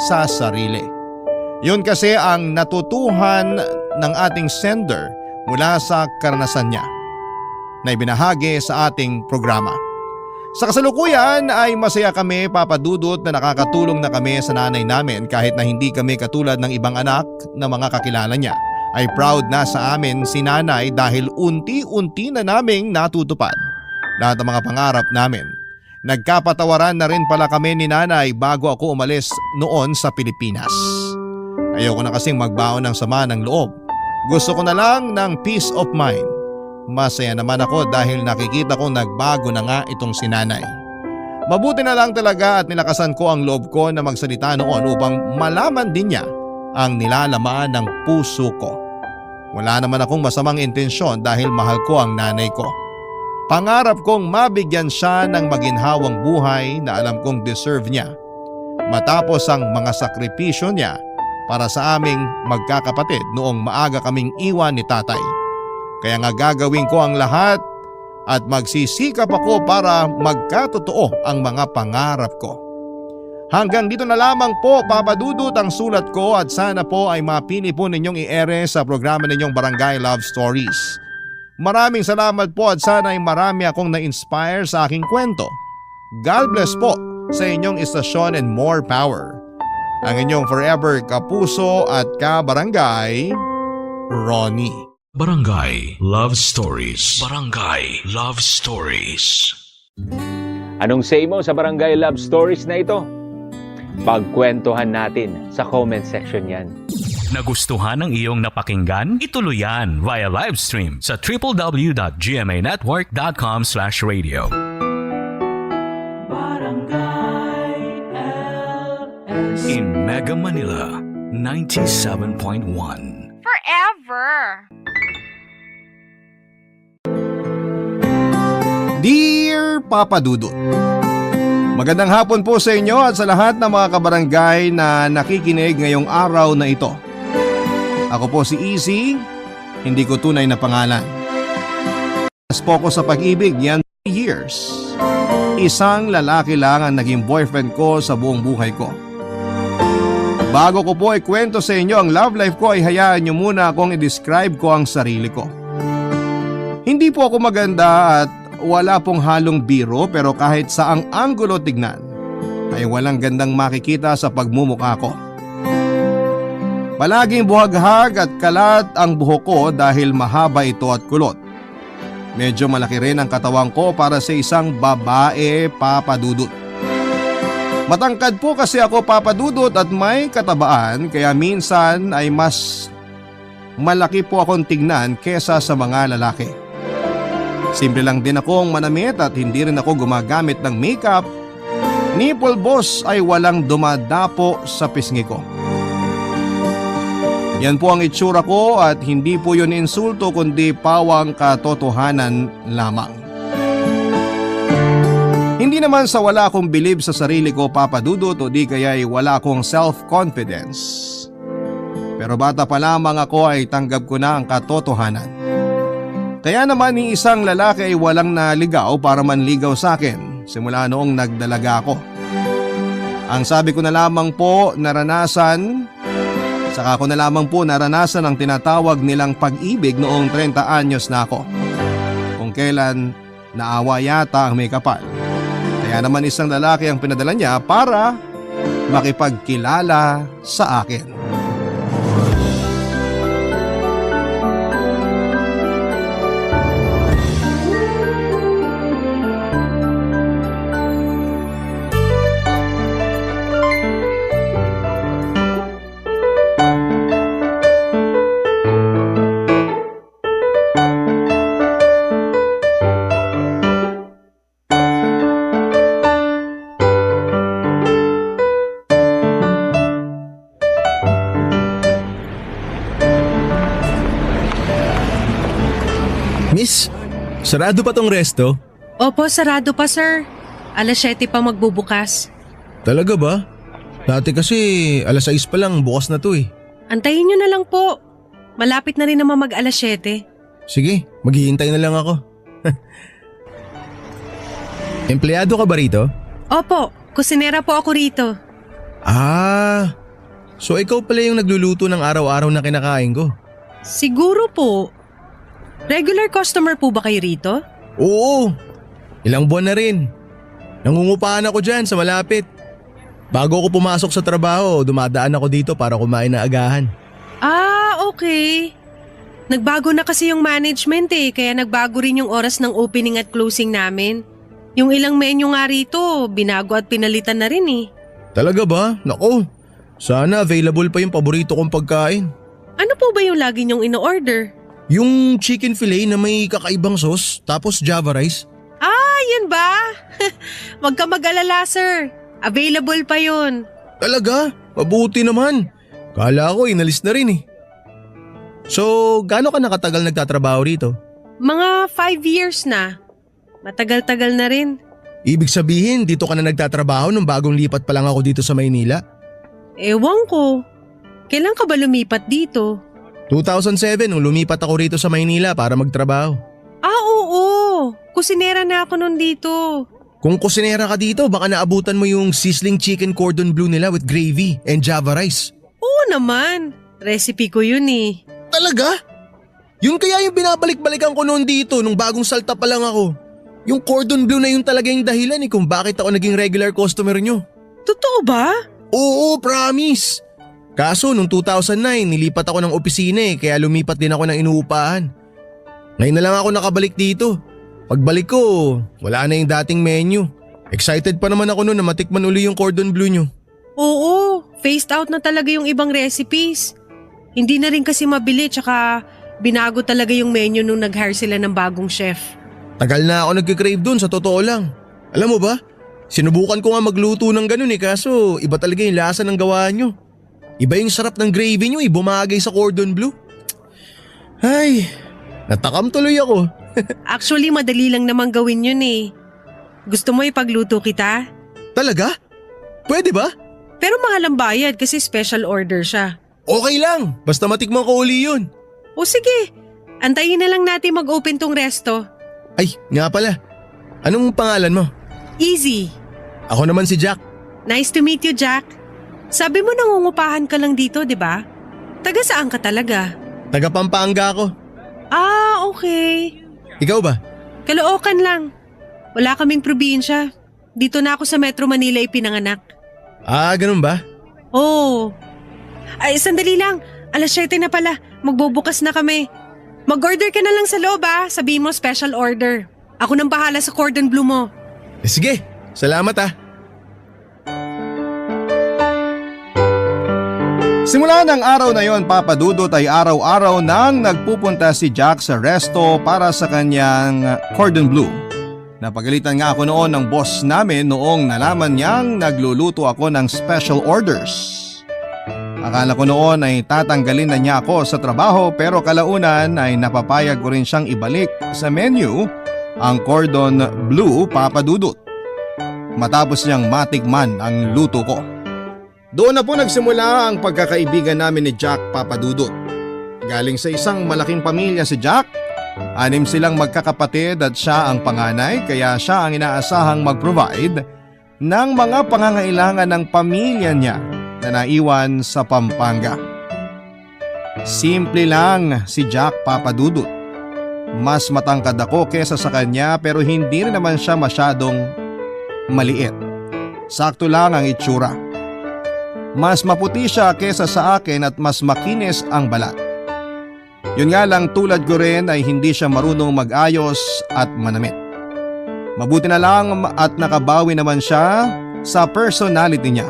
sa sarili. Yun kasi ang natutuhan ng ating sender mula sa karanasan niya na ibinahagi sa ating programa. Sa kasalukuyan ay masaya kami papadudot na nakakatulong na kami sa nanay namin kahit na hindi kami katulad ng ibang anak na mga kakilala niya. Ay proud na sa amin si nanay dahil unti-unti na naming natutupad lahat ng mga pangarap namin. Nagkapatawaran na rin pala kami ni nanay bago ako umalis noon sa Pilipinas. Ayoko na kasing magbaon ng sama ng loob. Gusto ko na lang ng peace of mind. Masaya naman ako dahil nakikita kong nagbago na nga itong si nanay. Mabuti na lang talaga at nilakasan ko ang loob ko na magsalita noon upang malaman din niya ang nilalaman ng puso ko. Wala naman akong masamang intensyon dahil mahal ko ang nanay ko. Pangarap kong mabigyan siya ng maginhawang buhay na alam kong deserve niya. Matapos ang mga sakripisyo niya para sa aming magkakapatid noong maaga kaming iwan ni tatay. Kaya nga gagawin ko ang lahat at magsisikap ako para magkatotoo ang mga pangarap ko. Hanggang dito na lamang po papadudot ang sulat ko at sana po ay mapili po ninyong i-ere sa programa ninyong Barangay Love Stories. Maraming salamat po at sana ay marami akong na-inspire sa aking kwento. God bless po sa inyong istasyon and more power. Ang inyong forever kapuso at kabarangay, Ronnie.
Barangay Love Stories. Barangay Love Stories.
Anong say mo sa Barangay Love Stories na ito? Pagkwentuhan natin sa comment section yan.
Nagustuhan ng iyong napakinggan? Ituloy yan via live stream sa www.gmanetwork.com/radio. In Mega Manila, 97.1.
Forever!
Dear Papa Dudut, magandang hapon po sa inyo at sa lahat ng mga kabarangay na nakikinig ngayong araw na ito. Ako po si Easy, hindi ko tunay na pangalan. Mas po ko sa pag-ibig yan 3 years. Isang lalaki lang ang naging boyfriend ko sa buong buhay ko. Bago ko po ikwento sa inyo ang love life ko ay hayaan niyo muna akong i-describe ko ang sarili ko. Hindi po ako maganda at wala pong halong biro pero kahit saang anggulo tignan ay walang gandang makikita sa pagmumukha ko. Palaging buhaghag at kalat ang buhok ko dahil mahaba ito at kulot. Medyo malaki rin ang katawan ko para sa isang babae papadudot. Matangkad po kasi ako papadudot at may katabaan kaya minsan ay mas malaki po akong tignan kesa sa mga lalaki. Simple lang din akong manamit at hindi rin ako gumagamit ng makeup. Nipple boss ay walang dumadapo sa pisngi ko. Yan po ang itsura ko at hindi po yun insulto kundi pawang katotohanan lamang. Hindi naman sa wala akong bilib sa sarili ko papadudot o di kaya ay wala akong self-confidence. Pero bata pa lamang ako ay tanggap ko na ang katotohanan. Kaya naman ni isang lalaki ay walang naligaw para manligaw sa akin simula noong nagdalaga ako. Ang sabi ko na lamang po naranasan ang tinatawag nilang pag-ibig noong 30 anyos na ako. Kung kailan naawa yata ang may kapal. Kaya naman isang lalaki ang pinadala niya para makipagkilala sa akin.
Miss, sarado pa tong resto?
Opo, sarado pa sir. Alas 7 pa magbubukas.
Talaga ba? Dati kasi alas 6 pa lang bukas na to eh.
Antayin nyo na lang po. Malapit na rin naman mag alas 7.
Sige, maghihintay na lang ako. Empleyado ka ba rito?
Opo, kusinera po ako rito.
Ah, so ikaw pala yung nagluluto ng araw-araw na kinakain ko.
Siguro po. Regular customer po ba kayo rito?
Oo, ilang buwan na rin. Nangungupahan ako dyan sa malapit. Bago ako pumasok sa trabaho, dumadaan ako dito para kumain na agahan.
Ah, okay. Nagbago na kasi yung management kaya nagbago rin yung oras ng opening at closing namin. Yung ilang menu nga rito, binago at pinalitan na rin
Talaga ba? Nako, sana available pa yung paborito kong pagkain.
Ano po ba yung lagi niyong ino-order?
Yung chicken fillet na may kakaibang sauce tapos java rice.
Ah, yun ba? Huwag ka mag-alala sir. Available pa yun.
Talaga? Mabuti naman. Kala ko inalis na rin So, gaano ka nakatagal nagtatrabaho rito?
Mga 5 years na. Matagal-tagal na rin.
Ibig sabihin, dito ka na nagtatrabaho nung bagong lipat pa lang ako dito sa Maynila?
Ewan ko. Kailan ka ba lumipat dito?
2007 nung lumipat ako rito sa Maynila para magtrabaho.
Ah, oo. Kusinera na ako nun dito.
Kung kusinera ka dito, baka naabutan mo yung sizzling chicken cordon bleu nila with gravy and java rice.
Oo naman. Recipe ko yun
Talaga? Yun kaya yung binabalik-balikan ko noon dito nung bagong salta pa lang ako. Yung cordon bleu na yun talaga yung dahilan kung bakit ako naging regular customer nyo.
Totoo ba?
Oo, promise. Kaso nung 2009 nilipat ako ng opisina kaya lumipat din ako ng inuupahan. Ngayon na lang ako nakabalik dito. Pagbalik ko, wala na yung dating menu. Excited pa naman ako noon na matikman uli yung cordon bleu nyo.
Oo, phased out na talaga yung ibang recipes. Hindi na rin kasi mabili tsaka binago talaga yung menu nung nag-hire sila ng bagong chef.
Tagal na ako nagkikrave dun sa totoo lang. Alam mo ba, sinubukan ko nga magluto ng ganun kaso iba talaga yung lasa ng gawa nyo. Iba yung sarap ng gravy nyo bumagay sa cordon bleu. Ay, natakam tuloy ako.
Actually, madali lang naman gawin yun Gusto mo ipagluto kita?
Talaga? Pwede ba?
Pero mahal ang bayad kasi special order siya.
Okay lang, basta matikman ko uli yun.
O sige, antayin na lang natin mag-open tong resto.
Ay, nga pala. Anong pangalan mo?
Easy.
Ako naman si Jack.
Nice to meet you, Jack. Sabi mo nangungupahan ka lang dito, di ba? Taga saan ka talaga?
Taga Pampanga ako.
Ah, okay.
Ikaw ba?
Caloocan lang. Wala kaming probinsya. Dito na ako sa Metro Manila ipinanganak.
Ah, ganun ba?
Oh. Ay, sandali lang. 7:00 na pala. Magbubukas na kami. Mag-order ka na lang sa loob Sabihin mo special order. Ako nang bahala sa cordon bleu mo.
Sige, salamat
Simula ng araw na yon, Papa Dudut, ay araw-araw nang nagpupunta si Jack sa resto para sa kanyang cordon bleu. Napagalitan nga ako noon ng boss namin noong nalaman niyang nagluluto ako ng special orders. Akala ko noon ay tatanggalin na niya ako sa trabaho pero kalaunan ay napapayag ko rin siyang ibalik sa menu ang cordon bleu, Papa Dudut. Matapos niyang matikman ang luto ko. Doon na po nagsimula ang pagkakaibigan namin ni Jack, Papa Dudut. Galing sa isang malaking pamilya si Jack. 6 silang magkakapatid at siya ang panganay kaya siya ang inaasahang mag-provide ng mga pangangailangan ng pamilya niya na naiwan sa Pampanga. Simple lang si Jack, Papa Dudut. Mas matangkad ako kesa sa kanya pero hindi rin naman siya masyadong maliit. Sakto lang ang itsura. Mas maputi siya kesa sa akin at mas makinis ang balat. Yun nga lang, tulad ko rin ay hindi siya marunong mag-ayos at manamit. Mabuti na lang at nakabawi naman siya sa personality niya.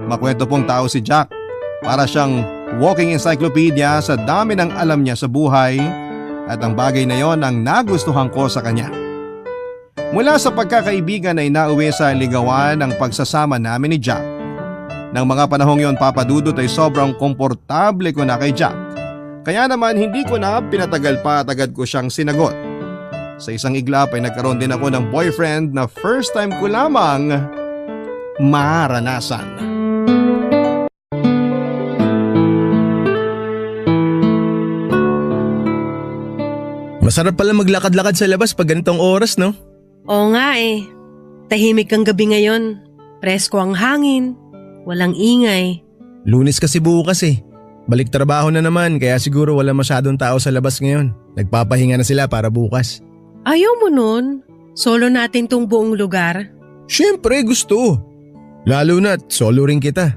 Makwento pong tao si Jack. Para siyang walking encyclopedia sa dami ng alam niya sa buhay at ang bagay na yon ang nagustuhan ko sa kanya. Mula sa pagkakaibigan ay nauwi sa ligawan ang pagsasama namin ni Jack. Nang mga panahong yon, Papa Dudut, ay sobrang komportable ko na kay Jack. Kaya naman hindi ko na pinatagal pa at agad ko siyang sinagot. Sa isang iglap ay nagkaroon din ako ng boyfriend na first time ko lamang maranasan.
Masarap pala maglakad-lakad sa labas pag ganitong oras, no?
Oo nga Tahimik ang gabi ngayon. Presko ang hangin. Walang ingay.
Lunes kasi bukas Balik trabaho na naman kaya siguro wala masyadong tao sa labas ngayon. Nagpapahinga na sila para bukas.
Ayaw mo nun? Solo natin tong buong lugar.
Siyempre gusto. Lalo na't solo rin kita.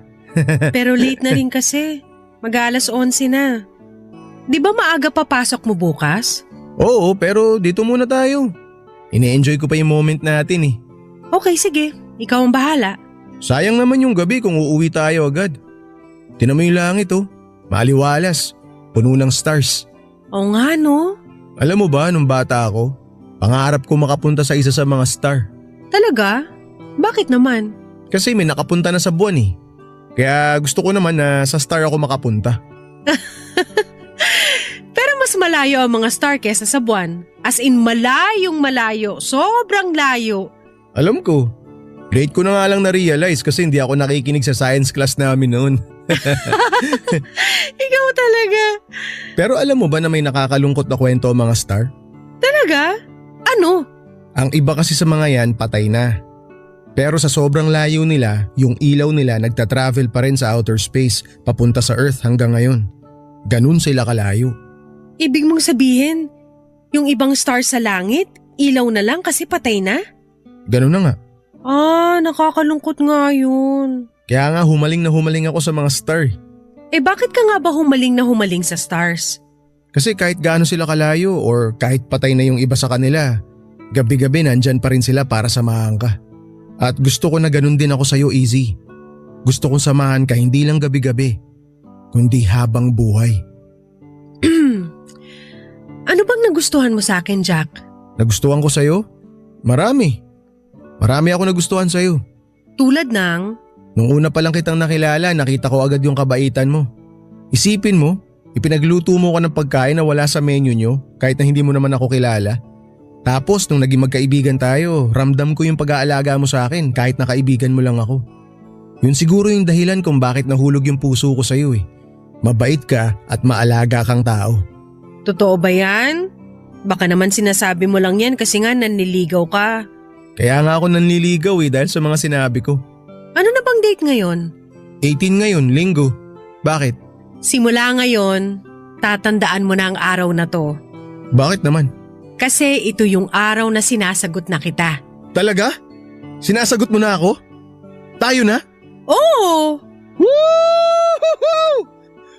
Pero late na rin kasi. Mag-alas 11 na. Di ba maaga papasok mo bukas?
Oo, pero dito muna tayo. Ine-enjoy ko pa yung moment natin
Okay, sige. Ikaw ang bahala.
Sayang naman yung gabi kung uuwi tayo agad. Tinan mo yung langit Maliwalas. Puno ng stars.
Oo nga no?
Alam mo ba nung bata ako, pangarap ko makapunta sa isa sa mga star.
Talaga? Bakit naman?
Kasi may nakapunta na sa buwan Kaya gusto ko naman na sa star ako makapunta.
Pero mas malayo ang mga star kesa sa buwan. As in malayong malayo. Sobrang layo.
Alam ko. Late ko na nga lang na-realize kasi hindi ako nakikinig sa science class namin noon.
Ikaw talaga.
Pero alam mo ba na may nakakalungkot na kwento ang mga star?
Talaga? Ano?
Ang iba kasi sa mga yan patay na. Pero sa sobrang layo nila, yung ilaw nila nagta-travel pa rin sa outer space papunta sa Earth hanggang ngayon. Ganun sila kalayo.
Ibig mong sabihin, yung ibang star sa langit, ilaw na lang kasi patay na?
Ganun na nga.
Nakakalungkot nga yun.
Kaya nga humaling na humaling ako sa mga star.
Bakit ka nga ba humaling na humaling sa stars?
Kasi kahit gaano sila kalayo or kahit patay na yung iba sa kanila, gabi-gabi nandyan pa rin sila para samahan ka. At gusto ko na ganun din ako sa'yo, Easy. Gusto kong samahan ka hindi lang gabi-gabi, kundi habang buhay.
Ano bang nagustuhan mo sa akin, Jack?
Nagustuhan ko sa'yo? Marami. Marami ako nagustuhan sa'yo.
Tulad ng?
Nung una pa lang kitang nakilala, nakita ko agad yung kabaitan mo. Isipin mo, ipinagluto mo ka ng pagkain na wala sa menu nyo kahit na hindi mo naman ako kilala. Tapos nung naging magkaibigan tayo, ramdam ko yung pag-aalaga mo sa akin kahit na kaibigan mo lang ako. Yun siguro yung dahilan kung bakit nahulog yung puso ko sa'yo Mabait ka at maalaga kang tao.
Totoo ba yan? Baka naman sinasabi mo lang yan kasi nga nanliligaw ka.
Kaya nga ako nanliligaw dahil sa mga sinabi ko.
Ano na bang date ngayon?
18 ngayon, linggo. Bakit?
Simula ngayon, tatandaan mo na ang araw na to.
Bakit naman?
Kasi ito yung araw na sinasagot na kita.
Talaga? Sinasagot mo na ako? Tayo na?
Oo!
Woohoo!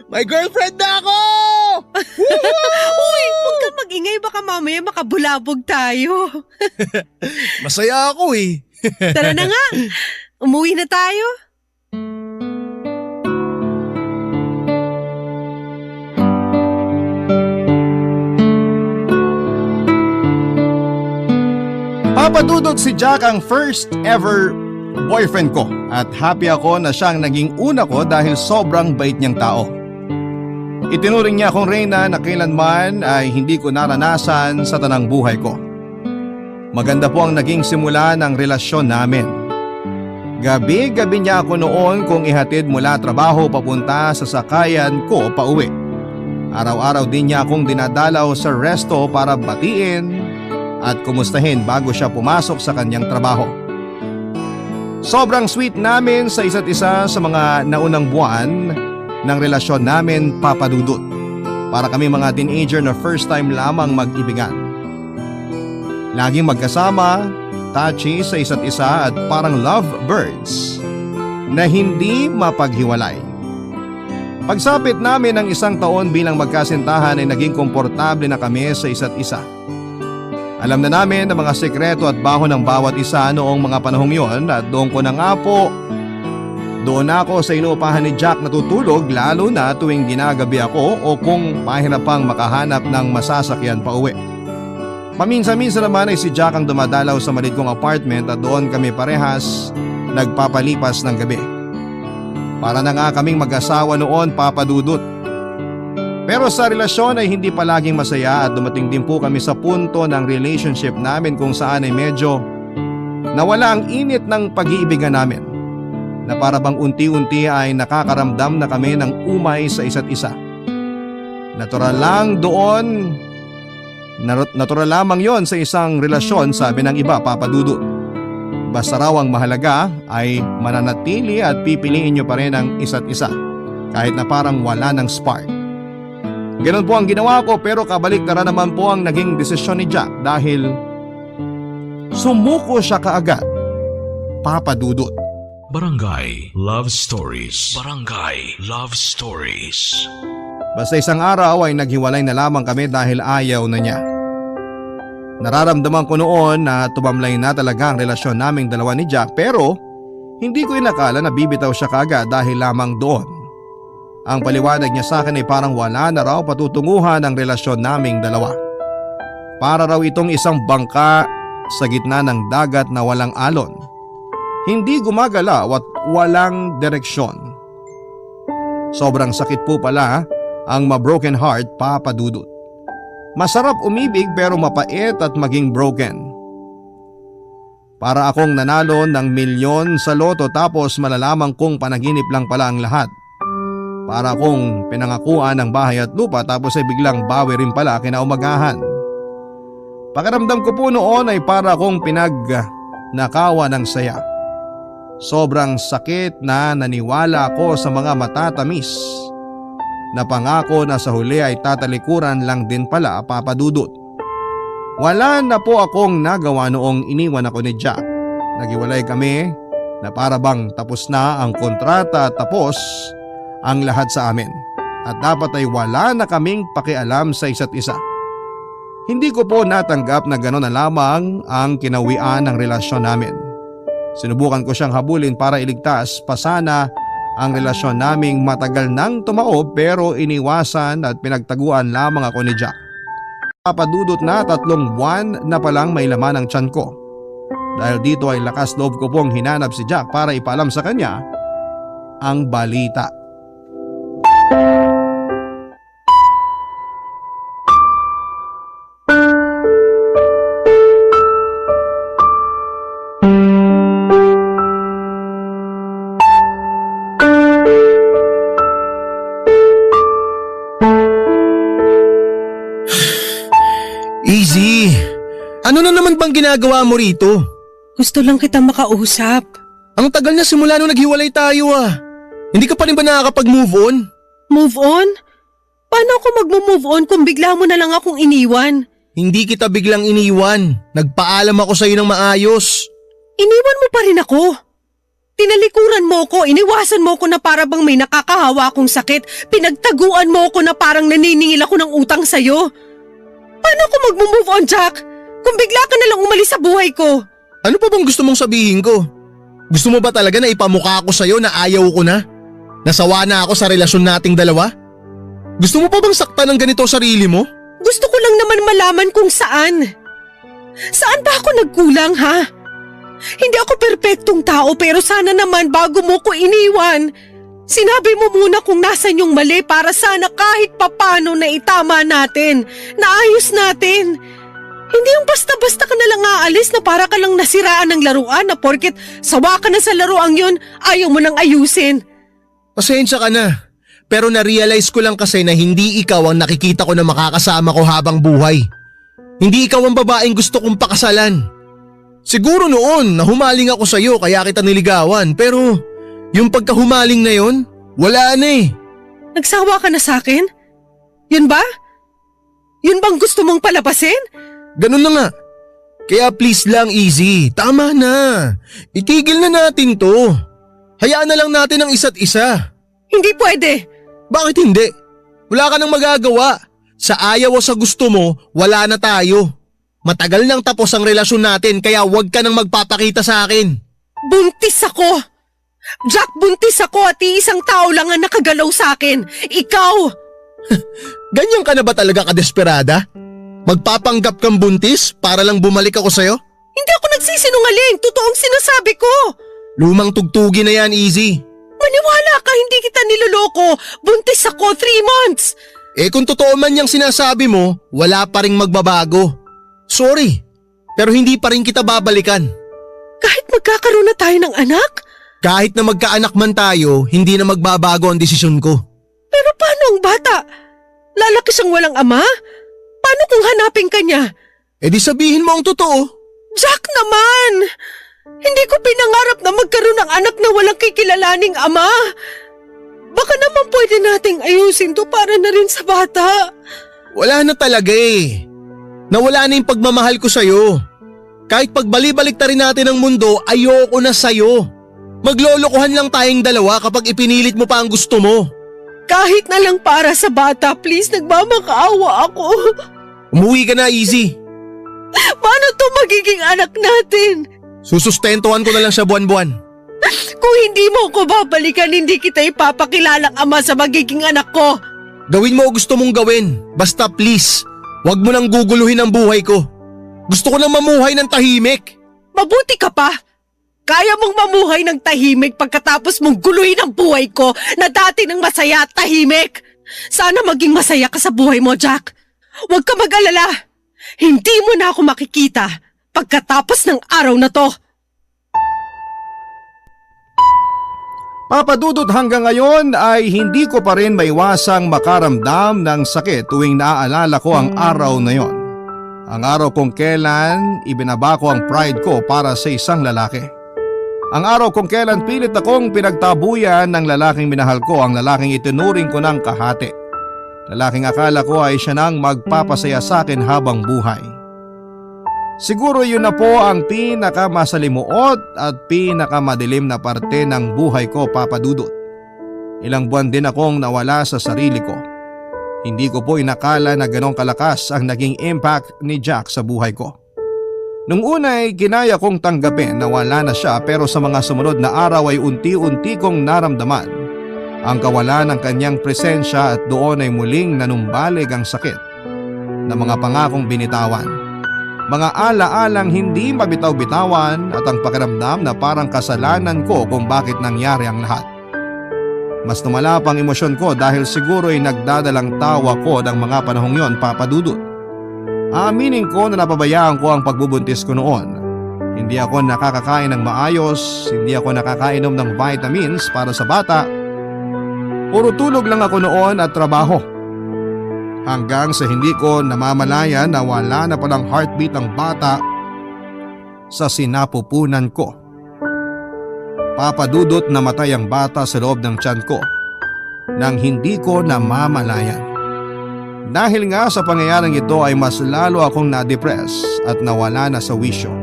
May girlfriend na ako!
Uy, huwag kang mag-ingay, baka mamaya makabulabog tayo.
Masaya ako
Tara na nga, umuwi na tayo.
Papadudot si Jack ang first ever boyfriend ko at happy ako na siyang naging una ko dahil sobrang bait niyang tao. Itinuring niya akong reyna na kailanman ay hindi ko naranasan sa tanang buhay ko. Maganda po ang naging simula ng relasyon namin. Gabi-gabi niya ako noon kung ihatid mula trabaho papunta sa sakayan ko pauwi. Araw-araw din niya akong dinadalaw sa resto para batiin at kumustahin bago siya pumasok sa kanyang trabaho. Sobrang sweet namin sa isa't isa sa mga naunang buwan ng relasyon namin, Papadudot. Para kami mga teenager na first time lamang mag-ibigan. Laging magkasama, touchy sa isa't isa at parang lovebirds na hindi mapaghiwalay. Pagsapit namin ng 1 taon bilang magkasintahan ay naging komportable na kami sa isa't isa. Alam na namin ang mga sekreto at baho ng bawat isa noong mga panahong yon at doon ko na nga po. Doon ako sa inuupahan ni Jack natutulog lalo na tuwing ginagabi ako o kung mahirap pang makahanap ng masasakyan pa uwi. Paminsan-minsan naman ay si Jack ang dumadalaw sa maliit kong apartment at doon kami parehas nagpapalipas ng gabi. Para na nga kaming mag-asawa noon, Papadudot. Pero sa relasyon ay hindi palaging masaya at dumating din po kami sa punto ng relationship namin kung saan ay medyo nawala ang init ng pag-iibigan namin. Na para bang unti-unti ay nakakaramdam na kami ng umay sa isa't isa. Natural lang doon, natural lamang yon sa isang relasyon, sabi ng iba, Papadudot. Basta raw ang mahalaga ay mananatili at pipiliin nyo pa rin ang isa't isa kahit na parang wala ng spark. Ganon po ang ginawa ko pero kabaliktaran naman po ang naging desisyon ni Jack dahil sumuko siya kaagad, Papadudot.
Barangay Love Stories. Barangay Love Stories.
Basta isang araw ay naghiwalay na lamang kami dahil ayaw na niya. Nararamdaman ko noon na tumamlay na talaga ang relasyon naming dalawa ni Jack pero hindi ko inakala na bibitaw siya kaagad dahil lamang doon. Ang paliwanag niya sa akin ay parang wala na raw patutunguhan ang relasyon naming dalawa. Para raw itong isang bangka sa gitna ng dagat na walang alon. Hindi gumagalaw at walang direksyon. Sobrang sakit po pala ang ma-broken heart, Papadudot. Masarap umibig pero mapait at maging broken. Para akong nanalo ng milyon sa loto tapos malalaman kong panaginip lang pala ang lahat. Para akong pinangakuan ng bahay at lupa tapos ay biglang bawi rin pala kinaumagahan. Pakiramdam ko po noon ay para akong pinagnakawan ng saya. Sobrang sakit na naniwala ako sa mga matatamis na pangako na sa huli ay tatalikuran lang din pala, Papadudot. Wala na po akong nagawa noong iniwan ako ni Jack. Naghiwalay kami na para bang tapos na ang kontrata at tapos ang lahat sa amin at dapat ay wala na kaming pakialam sa isa't isa. Hindi ko po natanggap na gano'n na lamang ang kinawian ng relasyon namin. Sinubukan ko siyang habulin para iligtas pa sana ang relasyon naming matagal nang tumaob pero iniwasan at pinagtaguan lamang ako ni Jack. Papadudot na 3 buwan na palang may laman ang tiyan ko. Dahil dito ay lakas loob ko pong hinanap si Jack para ipaalam sa kanya ang balita.
Easy! Ano na naman bang ginagawa mo rito?
Gusto lang kita makausap.
Ang tagal na simula nung naghiwalay tayo ah. Hindi ka pa rin ba nakakapag-move on?
Move on? Paano ako mag-move on kung bigla mo na lang akong iniwan?
Hindi kita biglang iniwan. Nagpaalam ako sa'yo ng maayos.
Iniwan mo pa rin ako. Tinalikuran mo ko, iniwasan mo ko na para bang may nakakahawa akong sakit. Pinagtaguan mo ko na parang naniningil ako ng utang sa'yo. Paano ako mag-move on, Jack? Kung bigla ka na lang umalis sa buhay ko.
Ano pa bang gusto mong sabihin ko? Gusto mo ba talaga na ipamukha ako sa'yo na ayaw ko na? Nasawa na ako sa relasyon nating dalawa? Gusto mo pa bang saktan ng ganito sarili mo?
Gusto ko lang naman malaman kung saan. Saan ba ako nagkulang, ha? Hindi ako perpektong tao pero sana naman bago mo ko iniwan, sinabi mo muna kung nasan yung mali para sana kahit papano na itama natin, naayos natin. Hindi yung basta-basta ka na lang aalis na para ka lang nasiraan ng laruan na porket sawa ka na sa laruang yun, ayaw mo nang ayusin.
Pasensya ka na. Pero na-realize ko lang kasi na hindi ikaw ang nakikita ko na makakasama ko habang buhay. Hindi ikaw ang babaeng gusto kong pakasalan. Siguro noon na humaling ako sa'yo kaya kita niligawan pero yung pagkahumaling na yon, wala na eh.
Nagsawa ka na sa akin? Yun ba? Yun bang gusto mong palabasin?
Ganun na nga. Kaya please lang Easy, tama na. Itigil na natin to. Hayaan na lang natin ang isa't isa.
Hindi pwede.
Bakit hindi? Wala ka nang magagawa. Sa ayaw o sa gusto mo, wala na tayo. Matagal nang tapos ang relasyon natin kaya huwag ka nang magpapakita sa akin.
Buntis ako! Jack, buntis ako at iisang tao lang ang nakagalaw sa akin. Ikaw!
Ganyan ka na ba talaga kadesperada? Magpapanggap kang buntis para lang bumalik ako sa'yo?
Hindi ako nagsisinungaling. Totoong sinasabi ko.
Lumang tugtugi na yan, Easy.
Maniwala ka, hindi kita niloloko. Buntis ako 3 months.
Eh kung totoo man yung sinasabi mo, wala pa ring magbabago. Sorry, pero hindi pa rin kita babalikan.
Kahit magkakaroon na tayo ng anak?
Kahit na magkaanak man tayo, hindi na magbabago ang desisyon ko.
Pero paano ang bata? Lalaki siyang walang ama? Paano kung hanapin ka niya?
Eh di sabihin mo ang totoo.
Jack naman! Hindi ko pinangarap na magkaroon ng anak na walang kikilalaning ama. Baka naman pwede nating ayusin to para na rin sa bata.
Wala na talaga eh. Nawala na yung pagmamahal ko sa'yo. Kahit pagbali-balik ta rin natin ang mundo, ayoko na sa'yo. Maglolokohan lang tayong dalawa kapag ipinilit mo pa ang gusto mo.
Kahit na lang para sa bata, please, nagmamakaawa ako.
Umuwi ka na, Easy.
Paano to magiging anak natin?
Susustentuhan ko na lang siya buwan-buwan.
Kung hindi mo ko babalikan, hindi kita ipapakilalang ama sa magiging anak ko.
Gawin mo o gusto mong gawin. Basta please, wag mo nang guguluhin ang buhay ko. Gusto ko nang mamuhay ng tahimik.
Mabuti ka pa. Kaya mong mamuhay ng tahimik pagkatapos mong guluhin ang buhay ko na dati nang masaya at tahimik. Sana maging masaya ka sa buhay mo, Jack. Huwag ka mag-alala. Hindi mo na ako makikita pagkatapos ng araw na to.
Papadudot hanggang ngayon ay hindi ko pa rin maiwasang makaramdam ng sakit tuwing naaalala ko ang araw na yon. Ang araw kung kailan ibinaba ko ang pride ko para sa isang lalaki. Ang araw kung kailan pilit akong pinagtabuyan ng lalaking minahal ko, ang lalaking itinuring ko ng kahati. Lalaking akala ko ay siya nang magpapasaya sa akin habang buhay. Siguro yun na po ang pinakamasalimuot at pinakamadilim na parte ng buhay ko, Papa Dudut. Ilang buwan din akong nawala sa sarili ko. Hindi ko po inakala na ganong kalakas ang naging impact ni Jack sa buhay ko. Nung una ay ginaya kong tanggapin na wala na siya, pero sa mga sumunod na araw ay unti-unti kong naramdaman ang kawalan ng kanyang presensya at doon ay muling nanumbalig ang sakit na mga pangakong binitawan. Mga ala-alang hindi mabitaw-bitawan at ang pakiramdam na parang kasalanan ko kung bakit nangyari ang lahat. Mas tumala pang emosyon ko dahil siguro ay nagdadalang tawa ko ng mga panahong yon, Papa Dudut. Aaminin ko na napabayaan ko ang pagbubuntis ko noon. Hindi ako nakakakain ng maayos, hindi ako nakakainom ng vitamins para sa bata. Puro tulog lang ako noon at trabaho. Hanggang sa hindi ko namamalayan na wala na palang heartbeat ang bata. sa sinapupunan ko. Papadudot namatay ang bata sa loob ng tiyan ko nang hindi ko namamalayan. Dahil nga sa pangyayaring ito ay mas lalo akong na-depress at nawala na sa wisyo.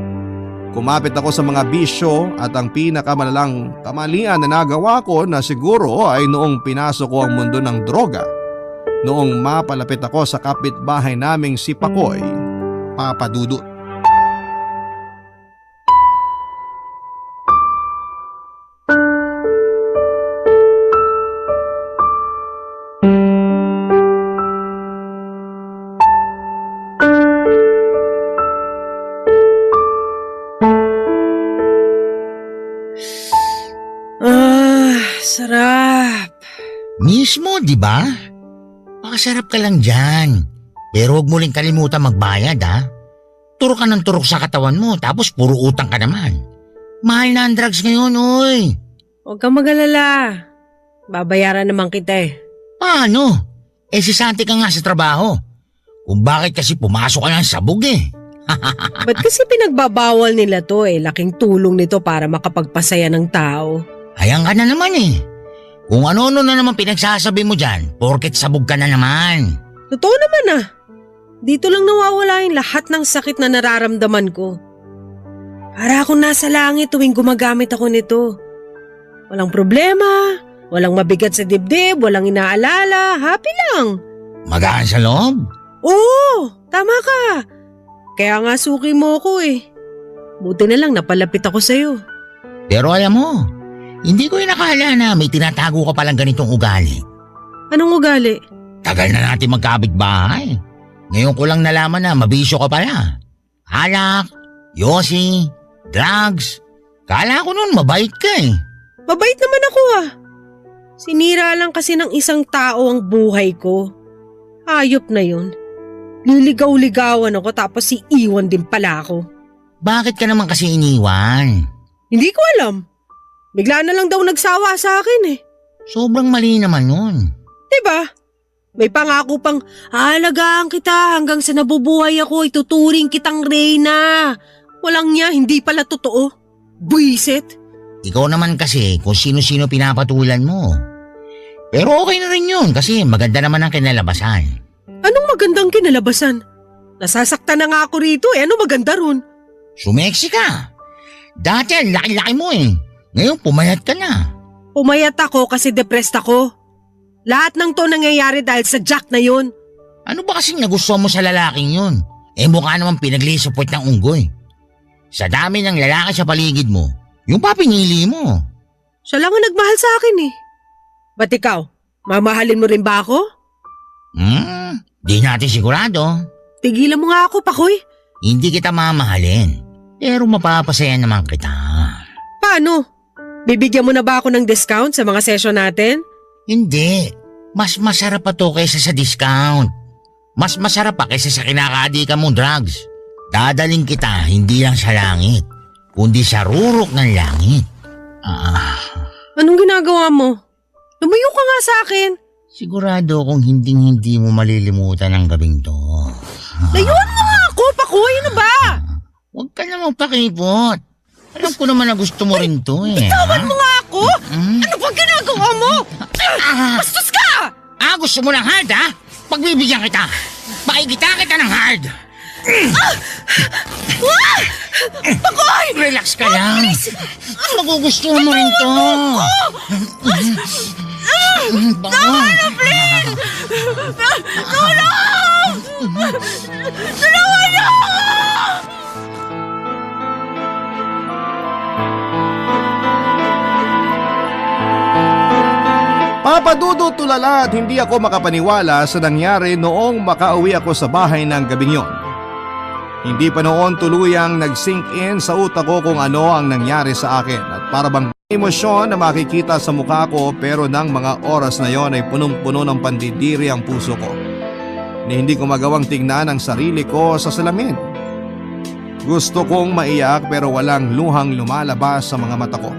Kumapit ako sa mga bisyo at ang pinakamalalang kamalian na nagawa ko na siguro ay noong pinasok ko ang mundo ng droga. Noong mapalapit ako sa kapitbahay naming si Pakoy, Papadudot.
Sarap.
Mismo, di ba? Makasarap ka lang dyan. Pero huwag mo rin kalimutan magbayad, ha? Turok ka ng turok sa katawan mo, tapos puro utang ka naman. Mahal na ang drugs ngayon, oy.
Huwag kang mag-alala. Babayaran naman kita eh.
Paano? Si Santi ka nga sa trabaho. Kung bakit kasi pumasok ka ng sabog eh.
Ba't kasi pinagbabawal nila to eh? Laking tulong nito para makapagpasaya ng tao.
Ayan ka na naman eh. Kung ano-ano na naman pinagsasabi mo dyan, porket sabog ka na naman.
Totoo naman ah. Dito lang nawawala yung lahat ng sakit na nararamdaman ko. Para akong nasa langit tuwing gumagamit ako nito. Walang problema, walang mabigat sa dibdib, walang inaalala, happy lang.
Magaan sa loob?
Oo, tama ka. Kaya nga suki mo ko eh. Buti na lang napalapit ako sa'yo.
Pero alam mo, hindi ko inakala na may tinatago ka palang ganitong ugali.
Anong ugali?
Tagal na natin magkabit-bahay. Ngayon ko lang nalaman na mabisyo ka pala. Alak, yosi, drugs. Kala ko nun mabait ka eh.
Mabait naman ako ah. Sinira lang kasi ng isang tao ang buhay ko. Hayop na yun. Liligaw-ligawan ako tapos iiwan din pala ako.
Bakit ka naman kasi iniwan?
Hindi ko alam. Bigla na lang daw nagsawa sa akin eh.
Sobrang mali naman yun.
Diba? May pangako pang aalagaan kita hanggang sa nabubuhay ako, ituturing kitang reyna. Walang niya, hindi pala totoo. Buisit.
Ikaw naman kasi kung sino-sino pinapatulan mo. Pero okay na rin yun kasi maganda naman ang kinalabasan.
Anong magandang kinalabasan? Nasasaktan na nga ako rito eh, ano maganda ron?
Sumeksi ka. Dati ang laki-laki mo eh. Ngayon pumayat ka na.
Pumayat ako kasi depressed ako. Lahat ng to nangyayari dahil sa Jack na yun.
Ano ba kasing nagustuhan mo sa lalaking yun? Mukha naman pinaglisapot ng unggoy. Sa dami ng lalaki sa paligid mo, yung pa pinili mo.
Siya lang ang nagmahal sa akin eh. Ba't ikaw? Mamahalin mo rin ba ako?
Di natin sigurado.
Tigilan mo nga ako, Pakoy.
Hindi kita mamahalin. Pero mapapasaya naman kita.
Paano? Bibigyan mo na ba ako ng discount sa mga session natin?
Hindi. Mas masarap pa to kaysa sa discount. Mas masarap pa kaysa sa kinakaadikan mong drugs. Dadaling kita hindi lang sa langit, kundi sa rurok ng langit.
Anong ginagawa mo? Lumayo ka nga sa akin.
Sigurado kung hindi mo malilimutan ang gabing to.
Layuan mo nga ako, Pakoy, ano ba?
Huwag ka na magpakipot. Alam ko naman na gusto mo rin to eh.
Bitawan mo nga ako! Ano ba ginagawa mo? Bastos ka!
Gusto mo ng hard ha? Pagbibigyan kita. Makikita kita ng hard.
Pakoy!
Relax ka lang. Magugustuhan mo rin to.
Tama na, please! Tulong! Tulungan niyo ako!
Papadudot tulala at hindi ako makapaniwala sa nangyari noong makauwi ako sa bahay ng gabing yon. Hindi pa noon tuluyang nag-sink in sa utak ko kung ano ang nangyari sa akin at para bang emosyon na makikita sa mukha ko pero ng mga oras na yon ay punong-puno ng pandidiri ang puso ko. Ni hindi ko magawang tignan ang sarili ko sa salamin. Gusto kong maiyak pero walang luhang lumalabas sa mga mata ko.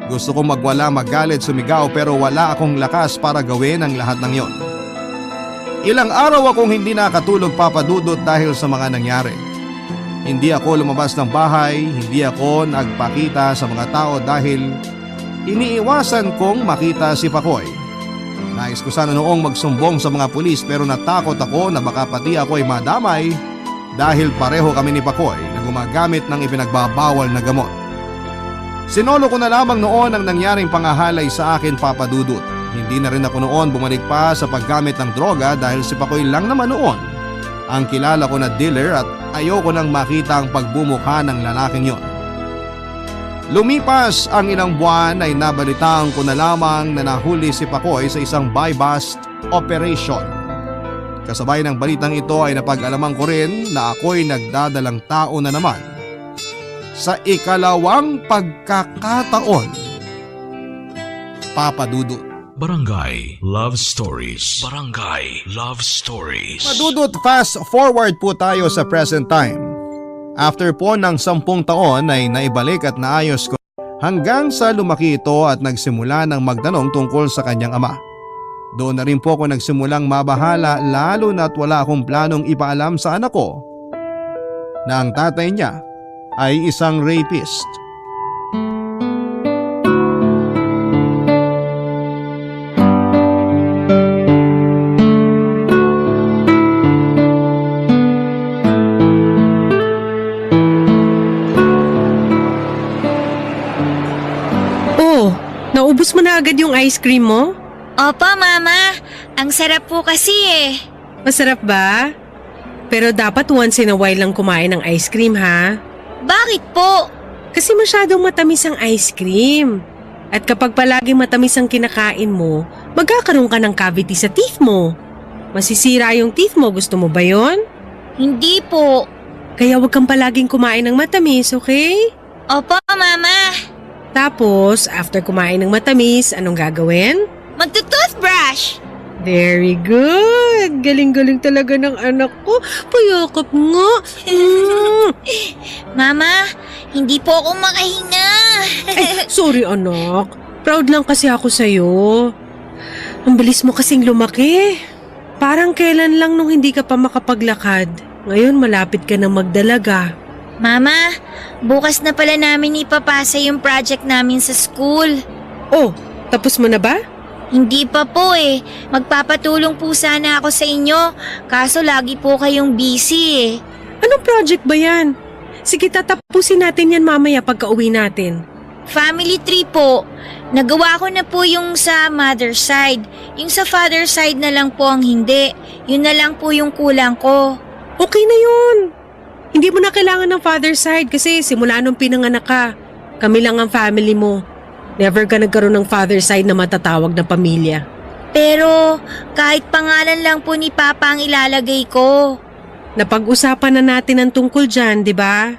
Gusto kong magwala, magalit, sumigaw pero wala akong lakas para gawin ang lahat ng yon. Ilang araw akong hindi nakatulog, Papadudot, dahil sa mga nangyari. Hindi ako lumabas ng bahay, hindi ako nagpakita sa mga tao dahil iniiwasan kong makita si Pakoy. Nais ko sana noong magsumbong sa mga pulis pero natakot ako na baka pati ako ay madamay dahil pareho kami ni Pakoy na gumagamit ng ipinagbabawal na gamot. Sinolo ko na lamang noon ang nangyaring pangahalay sa akin, Papa Dudut. Hindi na rin ako noon bumalik pa sa paggamit ng droga dahil si Pakoy lang naman noon ang kilala ko na dealer at ayoko nang makita ang pagbumukha ng lalaking yon. Lumipas ang ilang buwan ay nabalitaan ko na lamang na nahuli si Pakoy sa isang buy-bust operation. Kasabay ng balitang ito ay napag-alaman ko rin na ako'y nagdadalang tao na naman sa ikalawang pagkakataon. Papa Dudut.
Barangay Love Stories. Barangay Love Stories.
Madudut, fast forward po tayo sa present time. After po ng 10 taon ay naibalik at naayos ko hanggang sa lumaki ito at nagsimula ng magtanong tungkol sa kanyang ama. Doon na rin po ako nagsimulang mabahala lalo na't wala akong planong ipaalam sa anak ko na ang tatay niya ay isang rapist.
Naubos mo na agad yung ice cream mo?
Opo, Mama. Ang sarap po kasi eh.
Masarap ba? Pero dapat once in a while lang kumain ng ice cream, ha?
Bakit po?
Kasi masyadong matamis ang ice cream. At kapag palaging matamis ang kinakain mo, magkakaroon ka ng cavity sa teeth mo. Masisira yung teeth mo. Gusto mo ba yon?
Hindi po.
Kaya huwag kang palaging kumain ng matamis, okay?
Opo, Mama.
Tapos, after kumain ng matamis, anong gagawin?
Magto-toothbrush!
Very good! Galing-galing talaga ng anak ko. Payakap nga.
Mama, hindi po ako makahinga.
Sorry anak. Proud lang kasi ako sa'yo. Ang bilis mo kasing lumaki. Parang kailan lang nung hindi ka pa makapaglakad. Ngayon malapit ka na magdalaga.
Mama, bukas na pala namin ipapasa yung project namin sa school.
Oh, tapos mo na ba?
Hindi pa po eh. Magpapatulong po sana ako sa inyo. Kaso lagi po kayong busy eh.
Anong project ba yan? Sige, tatapusin natin yan mamaya pagka uwi natin.
Family tree po. Nagawa ko na po yung sa mother side. Yung sa father side na lang po ang hindi. Yun na lang po yung kulang ko.
Okay na yun. Hindi mo na kailangan ng father side kasi simula nung pinanganak ka, kami lang ang family mo. Never ka nagkaroon ng father side na matatawag na pamilya.
Pero kahit pangalan lang po ni Papa ang ilalagay ko.
Napag-usapan na natin ang tungkol dyan, di ba?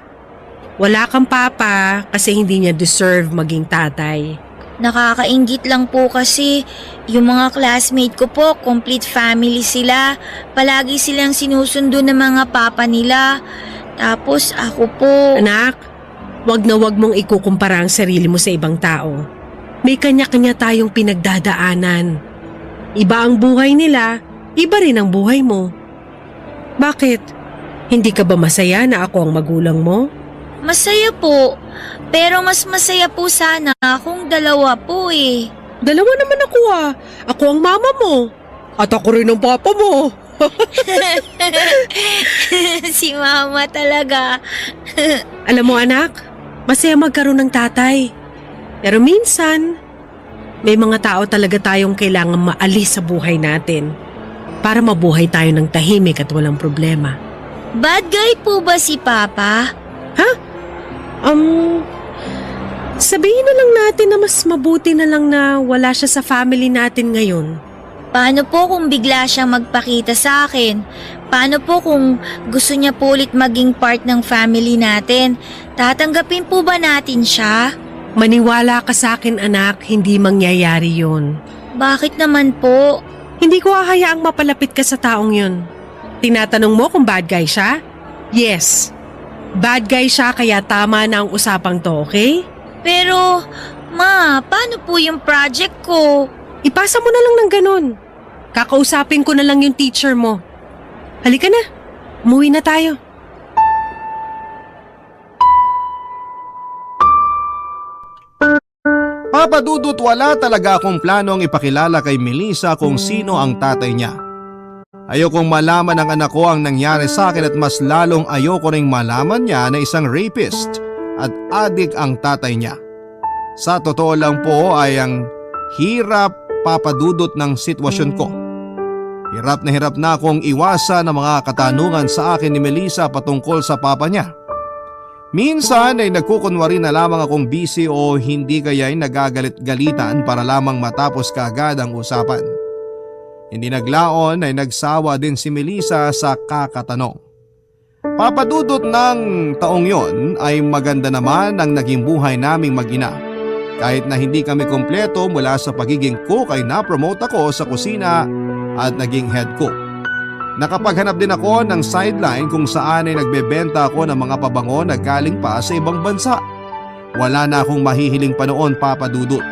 Wala kang papa kasi hindi niya deserve maging tatay.
Nakakainggit lang po kasi yung mga classmate ko po, complete family sila. Palagi silang sinusundo ng mga papa nila. Tapos ako po…
Anak, wag na wag mong ikukumpara ang sarili mo sa ibang tao. May kanya-kanya tayong pinagdadaanan. Iba ang buhay nila, iba rin ang buhay mo. Bakit? Hindi ka ba masaya na ako ang magulang mo?
Masaya po. Pero mas masaya po sana kung dalawa po eh.
Dalawa naman ako ah. Ako ang mama mo. At ako rin ang papa mo.
Si Mama talaga.
Alam mo anak, masaya magkaroon ng tatay. Pero minsan, may mga tao talaga tayong kailangan maalis sa buhay natin para mabuhay tayo ng tahimik at walang problema.
Bad guy po ba si Papa?
Ha? Sabihin na lang natin na mas mabuti na lang na wala siya sa family natin ngayon.
Paano po kung bigla siyang magpakita sa akin? Paano po kung gusto niya po ulit maging part ng family natin? Tatanggapin po ba natin siya?
Maniwala ka sa akin anak, hindi mangyayari yun.
Bakit naman po?
Hindi ko hahayaang mapalapit ka sa taong yun. Tinatanong mo kung bad guy siya? Yes. Bad guy siya kaya tama na ang usapang to, okay?
Pero, Ma, paano po yung project ko?
Ipasa mo na lang ng ganun. Kakausapin ko na lang yung teacher mo. Halika na, umuwi na tayo.
Papa Dudut, wala talaga akong planong ipakilala kay Melissa kung sino ang tatay niya. Ayokong malaman ng anak ko ang nangyari sa akin at mas lalong ayoko ring malaman niya na isang rapist at adik ang tatay niya. Sa totoo lang po ay ang hirap, Papa Dudut, ng sitwasyon ko. Hirap na akong iwasan ang mga katanungan sa akin ni Melissa patungkol sa papa niya. Minsan ay nagkukunwari na lamang akong busy o hindi kaya'y nagagalit-galitan para lamang matapos kaagad ang usapan. Hindi naglaon ay nagsawa din si Melissa sa kakatanong. Papa Dudut, ng taong yon ay maganda naman ang naging buhay naming mag-ina. Kahit na hindi kami kumpleto mula sa pagiging cook ay na-promote ako sa kusina at naging head cook. Nakapaghanap din ako ng sideline kung saan ay nagbebenta ako ng mga pabango na galing pa sa ibang bansa. Wala na akong mahihiling pa noon, Papa Dudut.